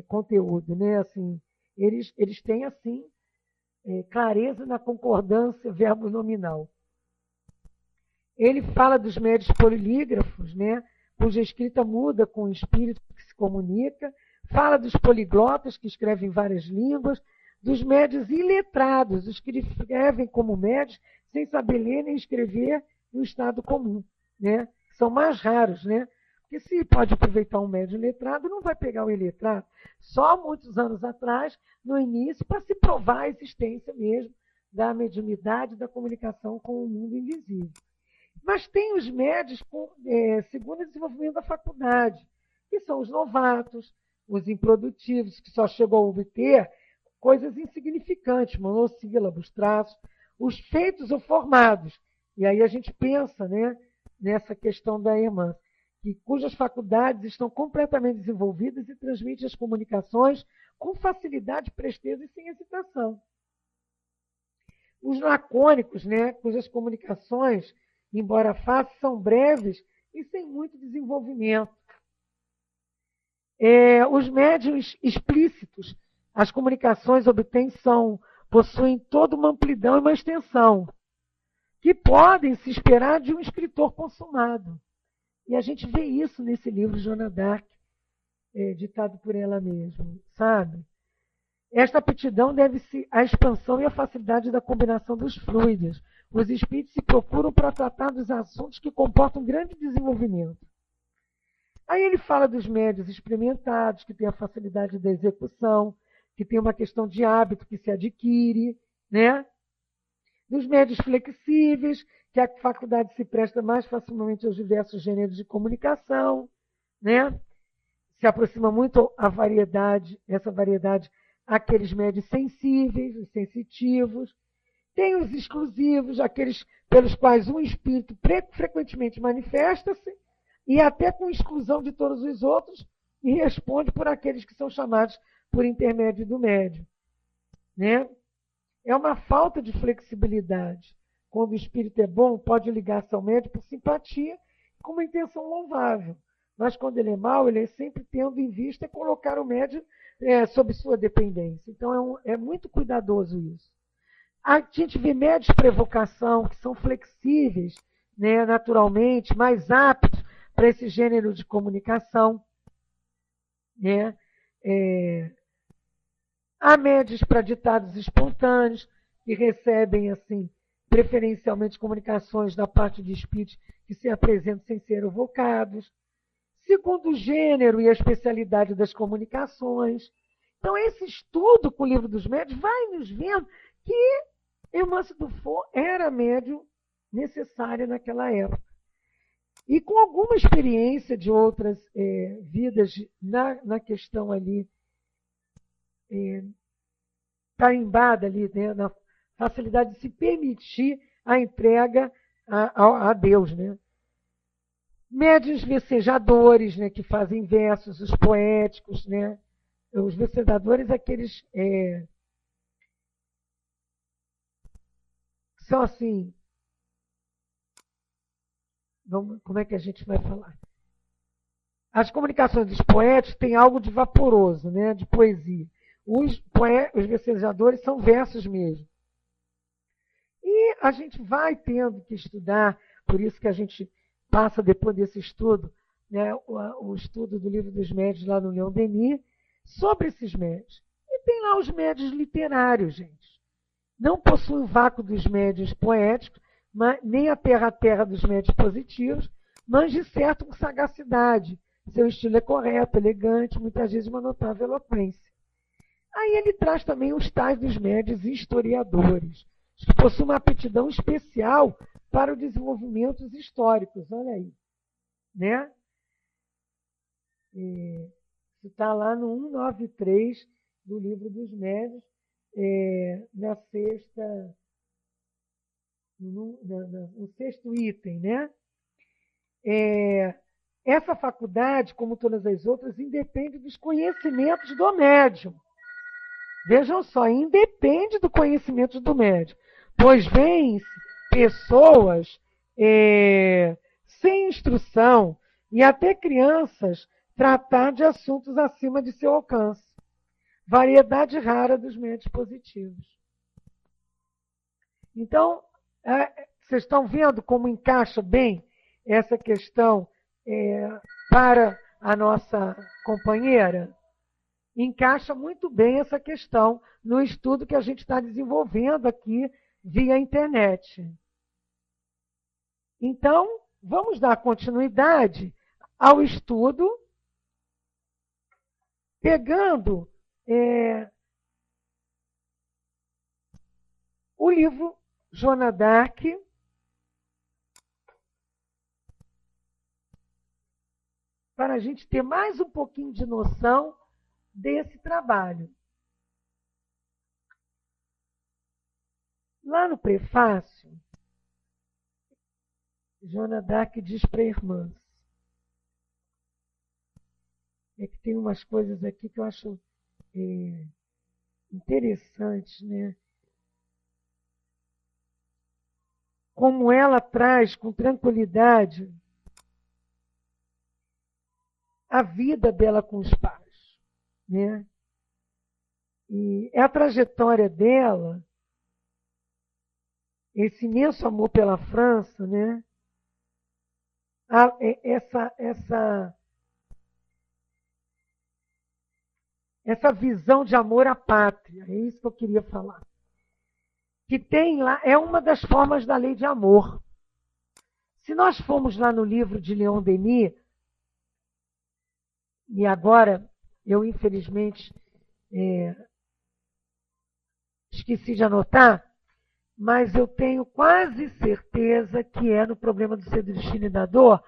conteúdo, né? Assim, eles têm, assim, clareza na concordância verbo nominal. Ele fala dos médios polilígrafos, né? Cuja escrita muda com o espírito que se comunica, fala dos poliglotas que escrevem várias línguas, dos médios iletrados, os que escrevem como médios sem saber ler nem escrever no estado comum, né? São mais raros, né? Porque se pode aproveitar um médium letrado, não vai pegar o iletrado. Só muitos anos atrás, no início, para se provar a existência mesmo da mediunidade, da comunicação com o mundo invisível. Mas tem os médios segundo o desenvolvimento da faculdade, que são os novatos, os improdutivos, que só chegam a obter coisas insignificantes, monossílabos, traços, os feitos ou formados. E aí a gente pensa, né, nessa questão da irmã, cujas faculdades estão completamente desenvolvidas e transmitem as comunicações com facilidade, presteza e sem hesitação. Os lacônicos, né, cujas comunicações, embora fáceis, são breves e sem muito desenvolvimento. Os médiuns explícitos, as comunicações obtêm possuem toda uma amplidão e uma extensão, que podem se esperar de um escritor consumado. E a gente vê isso nesse livro, Joana d'Arc, ditado por ela mesma, sabe? Esta aptidão deve-se à expansão e à facilidade da combinação dos fluidos. Os espíritos se procuram para tratar dos assuntos que comportam grande desenvolvimento. Aí ele fala dos médios experimentados, que têm a facilidade da execução, que tem uma questão de hábito que se adquire, né? Dos médios flexíveis, que a faculdade se presta mais facilmente aos diversos gêneros de comunicação, né? Se aproxima muito essa variedade, àqueles médios sensíveis, os sensitivos. Tem os exclusivos, aqueles pelos quais um espírito frequentemente manifesta-se, e até com exclusão de todos os outros, e responde por aqueles que são chamados por intermédio do médium, né? É uma falta de flexibilidade. Quando o espírito é bom, pode ligar-se ao médium por simpatia, com uma intenção louvável. Mas quando ele é mau, ele é sempre tendo em vista colocar o médium sob sua dependência. Então é muito cuidadoso isso. A gente vê médios para evocação, que são flexíveis, né, naturalmente, mais aptos para esse gênero de comunicação. Né? Há médios para ditados espontâneos, que recebem, assim, preferencialmente comunicações da parte de espíritos que se apresentam sem ser evocados, segundo o gênero e a especialidade das comunicações. Então, esse estudo com o Livro dos Médiuns vai nos vendo que Eumâncio Dufour era médium necessária naquela época. E com alguma experiência de outras vidas na questão ali, carimbada ali, né, na facilidade de se permitir a entrega a Deus, né? Médiuns vicejadores, né, que fazem versos, os poéticos, né? Os vicejadores, aqueles são assim, como é que a gente vai falar? As comunicações dos poetas têm algo de vaporoso, né, de poesia. Os vicejadores são versos mesmo. E a gente vai tendo que estudar, por isso que a gente passa depois desse estudo, né, o estudo do Livro dos Médiuns lá no Leon Denis, sobre esses médiuns. E tem lá os médiuns literários, gente. Não possuem o vácuo dos médiuns poéticos, nem a terra dos médiuns positivos, mas de certo com sagacidade. Seu estilo é correto, elegante, muitas vezes uma notável eloquência. Aí ele traz também os tais dos médiuns historiadores, que possuem uma aptidão especial para os desenvolvimentos históricos. Olha aí. Né? Isso está lá no 193 do Livro dos Médiuns, no sexto item. Né? Essa faculdade, como todas as outras, independe dos conhecimentos do médium. Vejam só, independe do conhecimento do médium. Pois vêm pessoas sem instrução e até crianças tratar de assuntos acima de seu alcance. Variedade rara dos médiuns positivos. Então, vocês estão vendo como encaixa bem essa questão para a nossa companheira? Encaixa muito bem essa questão no estudo que a gente está desenvolvendo aqui via internet. Então, vamos dar continuidade ao estudo, pegando o livro Joana d'Arc, para a gente ter mais um pouquinho de noção desse trabalho. Lá no prefácio, Joana d'Arc diz para a irmã, que tem umas coisas aqui que eu acho interessantes, né? Como ela traz com tranquilidade a vida dela com os pais, né? E a trajetória dela, esse imenso amor pela França, né? Essa visão de amor à pátria, é isso que eu queria falar. Que tem lá, é uma das formas da lei de amor. Se nós formos lá no livro de Leon Denis, e agora eu infelizmente esqueci de anotar, mas eu tenho quase certeza que é no Problema do Ser, do Destino e da Dor,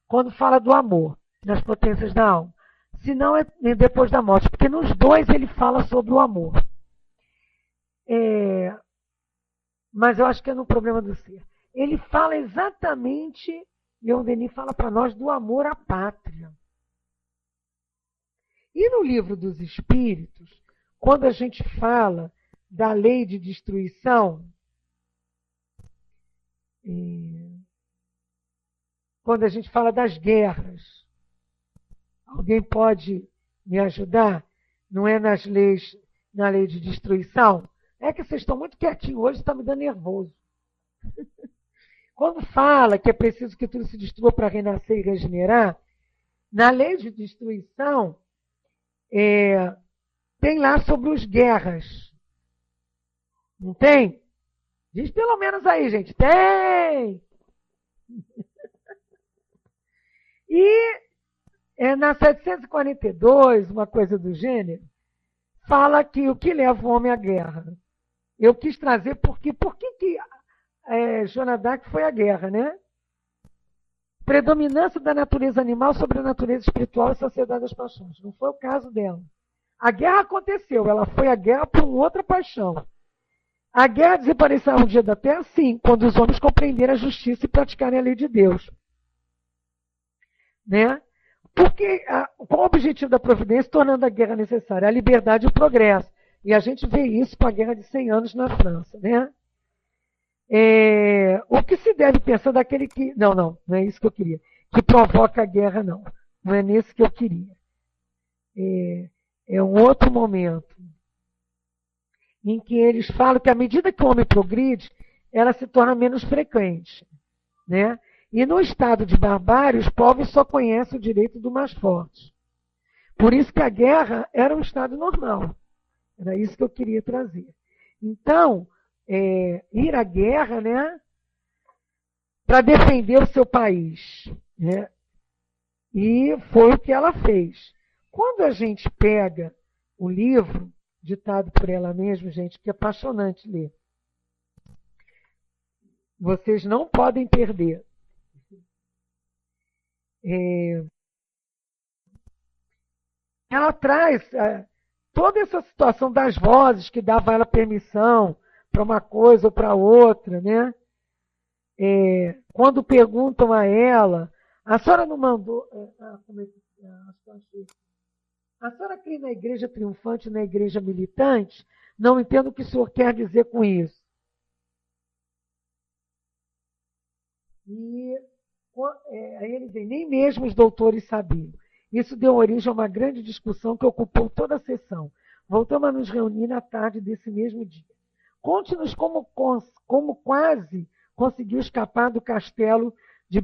quando fala do amor, nas potências da alma. Se não, é depois da morte, porque nos dois ele fala sobre o amor. Mas eu acho que é no Problema do Ser. Ele fala exatamente, Leon Denis fala para nós do amor à pátria. E no Livro dos Espíritos, quando a gente fala da lei de destruição, quando a gente fala das guerras, alguém pode me ajudar? Não é na lei de destruição? É que vocês estão muito quietinhos hoje, está me dando nervoso. Quando fala que é preciso que tudo se destrua para renascer e regenerar, na lei de destruição, tem lá sobre os guerras. Não tem? Diz pelo menos aí, gente. Tem! E na 742, uma coisa do gênero, fala que o que leva o homem à guerra. Eu quis trazer por que Jonadak foi à guerra, né? Predominância da natureza animal sobre a natureza espiritual e sociedade das paixões. Não foi o caso dela. A guerra aconteceu, ela foi à guerra por outra paixão. A guerra desaparecerá um dia da terra, sim, quando os homens compreenderem a justiça e praticarem a lei de Deus. Né? Porque qual o objetivo da providência tornando a guerra necessária? A liberdade e o progresso. E a gente vê isso com a Guerra de 100 anos na França. Né? O que se deve pensar daquele que... Não é isso que eu queria. Que provoca a guerra, não. Não é nesse que eu queria. É um outro momento em que eles falam que à medida que o homem progride, ela se torna menos frequente. Né? E no estado de barbárie, os povos só conhecem o direito do mais forte. Por isso que a guerra era um estado normal. Era isso que eu queria trazer. Então, ir à guerra, né, para defender o seu país. Né? E foi o que ela fez. Quando a gente pega o livro, ditado por ela mesma, gente, que é apaixonante ler. Vocês não podem perder. Ela traz toda essa situação das vozes que davam a ela permissão para uma coisa ou para outra, né? Quando perguntam a ela, a senhora não mandou... A senhora crê na igreja triunfante e na igreja militante? Não entendo o que o senhor quer dizer com isso. E aí ele vem, nem mesmo os doutores sabiam. Isso deu origem a uma grande discussão que ocupou toda a sessão. Voltamos a nos reunir na tarde desse mesmo dia. Conte-nos como quase conseguiu escapar do castelo de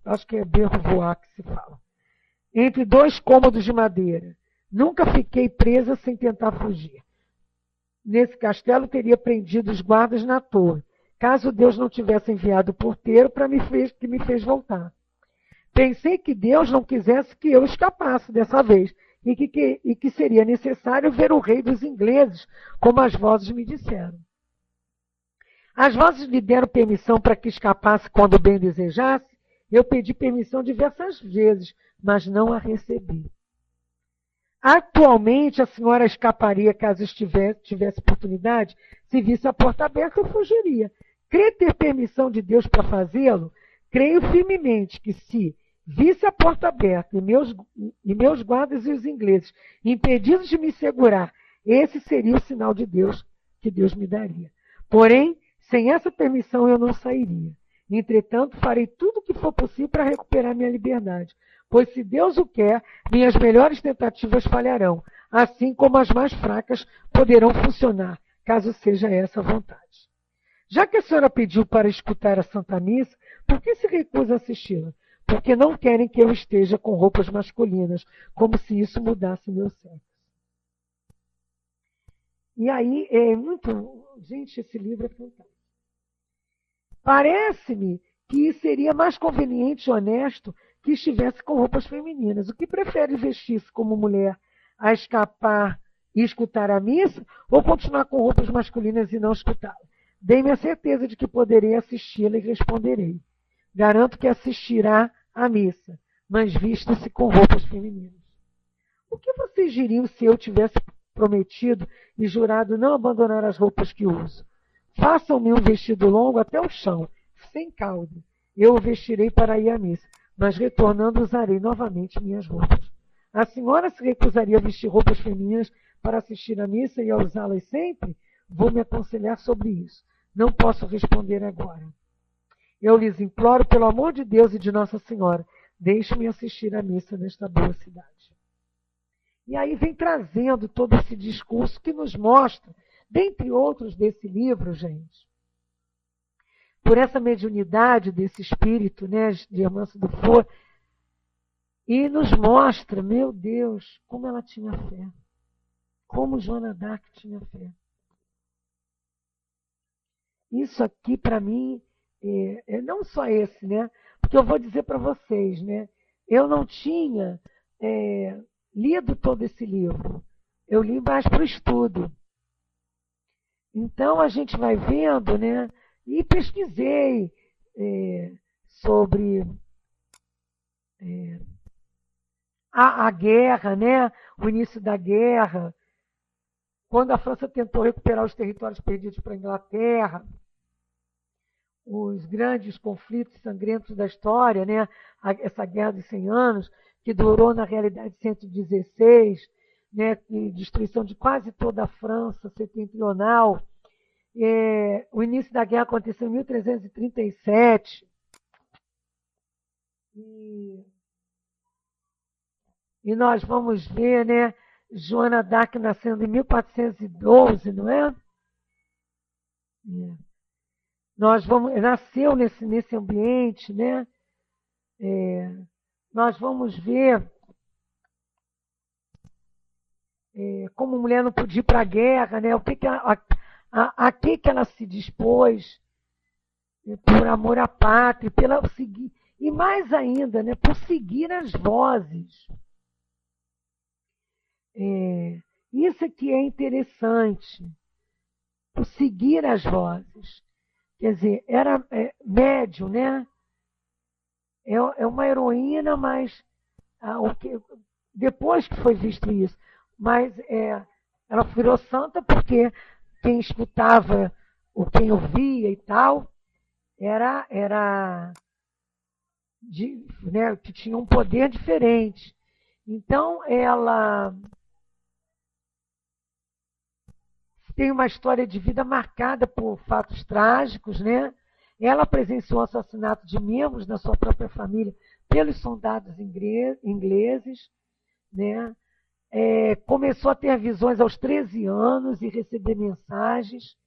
acho que é Berrovois que se fala. Entre dois cômodos de madeira. Nunca fiquei presa sem tentar fugir. Nesse castelo teria prendido os guardas na torre, caso Deus não tivesse enviado o porteiro que me fez voltar. Pensei que Deus não quisesse que eu escapasse dessa vez e que seria necessário ver o rei dos ingleses, como as vozes me disseram. As vozes lhe deram permissão para que escapasse quando bem desejasse. Eu pedi permissão diversas vezes, mas não a recebi. Atualmente, a senhora escaparia caso tivesse oportunidade. Se visse a porta aberta, eu fugiria. Crê ter permissão de Deus para fazê-lo? Creio firmemente que se visse a porta aberta e meus guardas e os ingleses impedidos de me segurar, esse seria o sinal de Deus que Deus me daria. Porém, sem essa permissão eu não sairia. Entretanto, farei tudo o que for possível para recuperar minha liberdade. Pois se Deus o quer, minhas melhores tentativas falharão, assim como as mais fracas poderão funcionar, caso seja essa a vontade. Já que a senhora pediu para escutar a Santa Missa, por que se recusa a assisti-la? Porque não querem que eu esteja com roupas masculinas, como se isso mudasse meu sexo. E aí, Gente, esse livro é fantástico. Parece-me que seria mais conveniente e honesto que estivesse com roupas femininas. O que prefere vestir-se como mulher a escapar e escutar a missa ou continuar com roupas masculinas e não escutá-la? Dei-me a certeza de que poderei assisti-la e responderei. Garanto que assistirá à missa, mas vista-se com roupas femininas. O que vocês diriam se eu tivesse prometido e jurado não abandonar as roupas que uso? Façam-me um vestido longo até o chão, sem cauda. Eu o vestirei para ir à missa, mas retornando usarei novamente minhas roupas. A senhora se recusaria a vestir roupas femininas para assistir à missa e a usá-las sempre? Vou me aconselhar sobre isso. Não posso responder agora. Eu lhes imploro, pelo amor de Deus e de Nossa Senhora, deixe-me assistir à missa nesta boa cidade. E aí vem trazendo todo esse discurso que nos mostra, dentre outros desse livro, gente, por essa mediunidade desse espírito, né, de Hermance do Four, e nos mostra, meu Deus, como ela tinha fé. Como Joana d'Arc tinha fé. Isso aqui, para mim, não só esse, né? Porque eu vou dizer para vocês, né? Eu não tinha lido todo esse livro. Eu li mais para o estudo. Então, a gente vai vendo, né? E pesquisei sobre a guerra, né? O início da guerra, quando a França tentou recuperar os territórios perdidos para a Inglaterra, os grandes conflitos sangrentos da história, né? Essa Guerra dos 100 Anos, que durou, na realidade, 116, né? E destruição de quase toda a França setentrional. O início da guerra aconteceu em 1337. E nós vamos ver, né? Joana d'Arc nascendo em 1412, não é? Nasceu nesse ambiente, né? Nós vamos ver como mulher não podia ir para a guerra, né? A que ela se dispôs por amor à pátria, e mais ainda, né? Por seguir as vozes. Isso aqui é interessante, por seguir as vozes. Quer dizer, era médium, né? É uma heroína, mas depois que foi visto isso, mas ela virou santa porque quem escutava, ou quem ouvia e tal, era né, que tinha um poder diferente. Então, ela tem uma história de vida marcada por fatos trágicos, né? Ela presenciou o assassinato de membros da sua própria família pelos soldados ingleses, né? Começou a ter visões aos 13 anos e receber mensagens.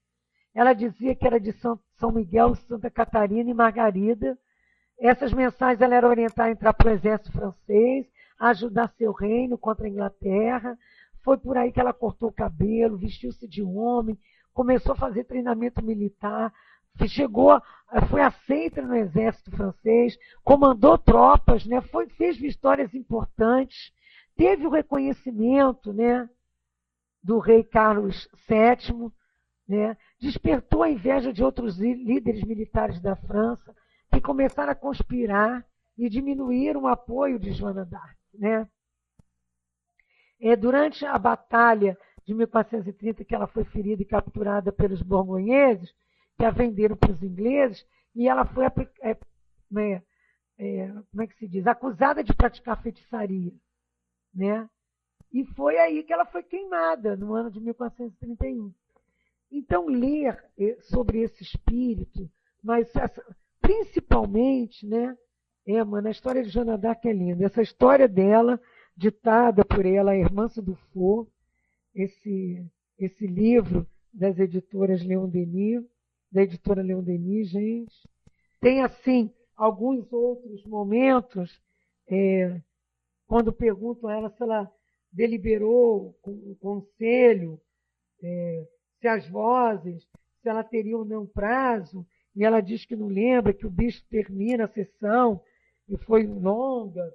Ela dizia que era de São Miguel, Santa Catarina e Margarida. Essas mensagens ela era orientada a entrar para o exército francês, a ajudar seu reino contra a Inglaterra. Foi por aí que ela cortou o cabelo, vestiu-se de homem, começou a fazer treinamento militar, foi aceita no exército francês, comandou tropas, né? Fez vitórias importantes, teve o reconhecimento, né, do rei Carlos VII, né? Despertou a inveja de outros líderes militares da França, que começaram a conspirar e diminuíram o apoio de Joana d'Arc, né? Durante a batalha de 1430, que ela foi ferida e capturada pelos borgonheses, que a venderam para os ingleses, e ela foi, como é que se diz, acusada de praticar feitiçaria, né? E foi aí que ela foi queimada, no ano de 1431. Então, ler sobre esse espírito, mas principalmente, né, mano, a história de Joana d'Arc é linda. Essa história dela, ditada por ela, a Hermance do Four, esse livro das editoras Leon Denis, da editora Leon Denis, gente. Tem, assim, alguns outros momentos, quando perguntam a ela se ela deliberou com o conselho, se as vozes, se ela teria ou não prazo, e ela diz que não lembra, que o bicho termina a sessão, e foi longa,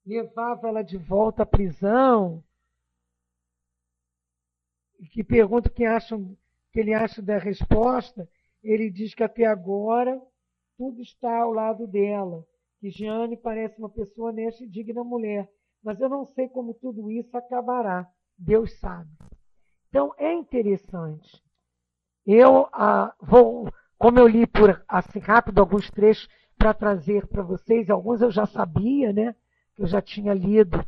levava ela de volta à prisão, e que pergunta o que ele acha da resposta, ele diz que até agora tudo está ao lado dela, que Jeanne parece uma pessoa honesta e digna mulher, mas eu não sei como tudo isso acabará, Deus sabe. Então, é interessante. Eu como eu li por assim rápido alguns trechos para trazer para vocês, alguns eu já sabia, né? Eu já tinha lido,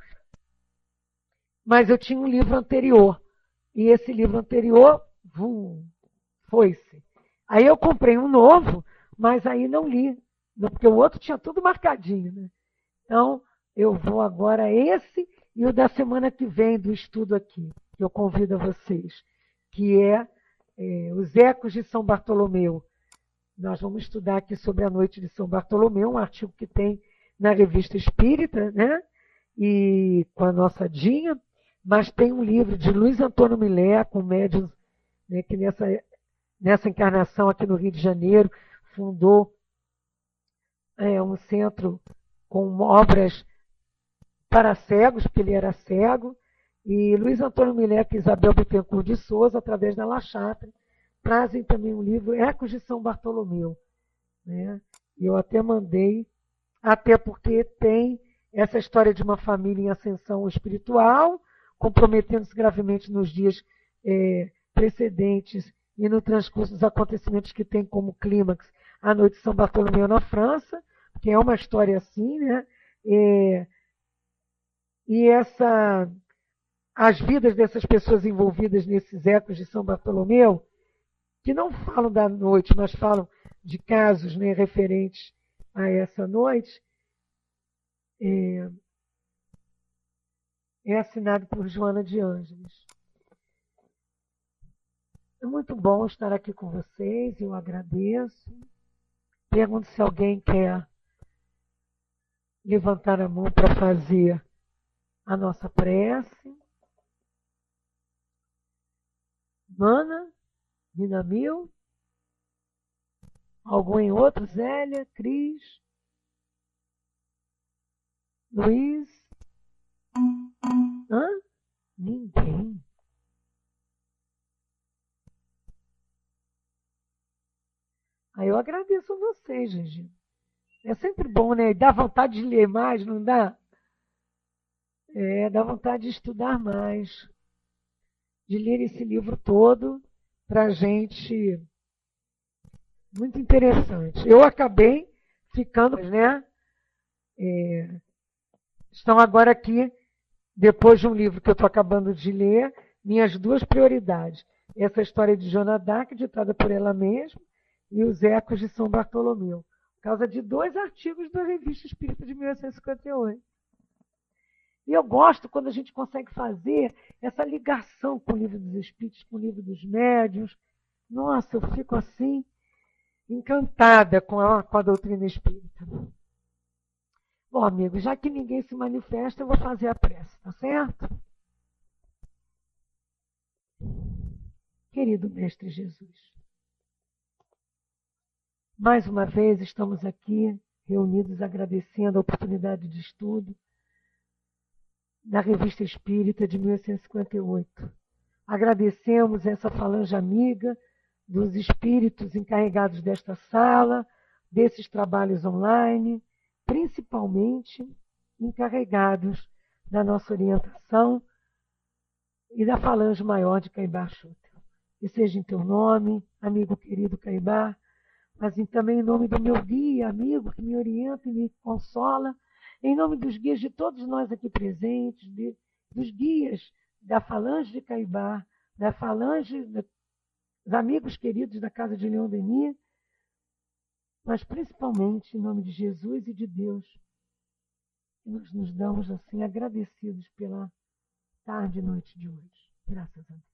mas eu tinha um livro anterior. E esse livro anterior, foi-se. Aí eu comprei um novo, mas aí não li, porque o outro tinha tudo marcadinho, né? Então, eu vou agora a esse e o da semana que vem do estudo aqui, que eu convido a vocês, que é Os Ecos de São Bartolomeu. Nós vamos estudar aqui sobre a noite de São Bartolomeu, um artigo que tem na Revista Espírita, né? E com a nossa Dinha, mas tem um livro de Luiz Antônio Milé, com médiuns, né, que nessa encarnação aqui no Rio de Janeiro fundou um centro com obras para cegos, porque ele era cego, e Luiz Antônio Milé e Isabel Bittencourt de Souza, através da La Chatre, trazem também um livro, Ecos de São Bartolomeu. Né? E eu até mandei, até porque tem essa história de uma família em ascensão espiritual, comprometendo-se gravemente nos dias precedentes e no transcurso dos acontecimentos que tem como clímax a noite de São Bartolomeu na França, que é uma história assim, né? E as vidas dessas pessoas envolvidas nesses ecos de São Bartolomeu, que não falam da noite, mas falam de casos, né, referentes a essa noite, é assinado por Joana de Ângeles. É muito bom estar aqui com vocês, eu agradeço. Pergunto se alguém quer levantar a mão para fazer a nossa prece. Mana, Dinamil, algum outro? Zélia, Cris, Luiz? Hã? Ninguém. Aí eu agradeço a vocês, gente. É sempre bom, né? Dá vontade de ler mais, não dá? Dá vontade de estudar mais, de ler esse livro todo para a gente. Muito interessante. Eu acabei ficando, né? Estão agora aqui, depois de um livro que eu estou acabando de ler, minhas duas prioridades. Essa história de Joana d'Arc, ditada por ela mesma, e os Ecos de São Bartolomeu, por causa de 2 artigos da Revista Espírita de 1858. E eu gosto quando a gente consegue fazer essa ligação com o Livro dos Espíritos, com o Livro dos Médiuns. Nossa, eu fico assim, encantada com a doutrina espírita. Bom, amigos, já que ninguém se manifesta, eu vou fazer a prece, tá certo? Querido Mestre Jesus, mais uma vez estamos aqui reunidos agradecendo a oportunidade de estudo da Revista Espírita de 1858. Agradecemos essa falange amiga dos espíritos encarregados desta sala, desses trabalhos online, principalmente encarregados da nossa orientação e da falange maior de Caibar Schutel. Que seja em teu nome, amigo querido Caibar, mas também em nome do meu guia, amigo, que me orienta e me consola, em nome dos guias de todos nós aqui presentes, dos guias da falange de Caibar, da falange dos amigos queridos da Casa de Leon Denis, mas principalmente em nome de Jesus e de Deus, que nós nos damos assim agradecidos pela tarde e noite de hoje. Graças a Deus.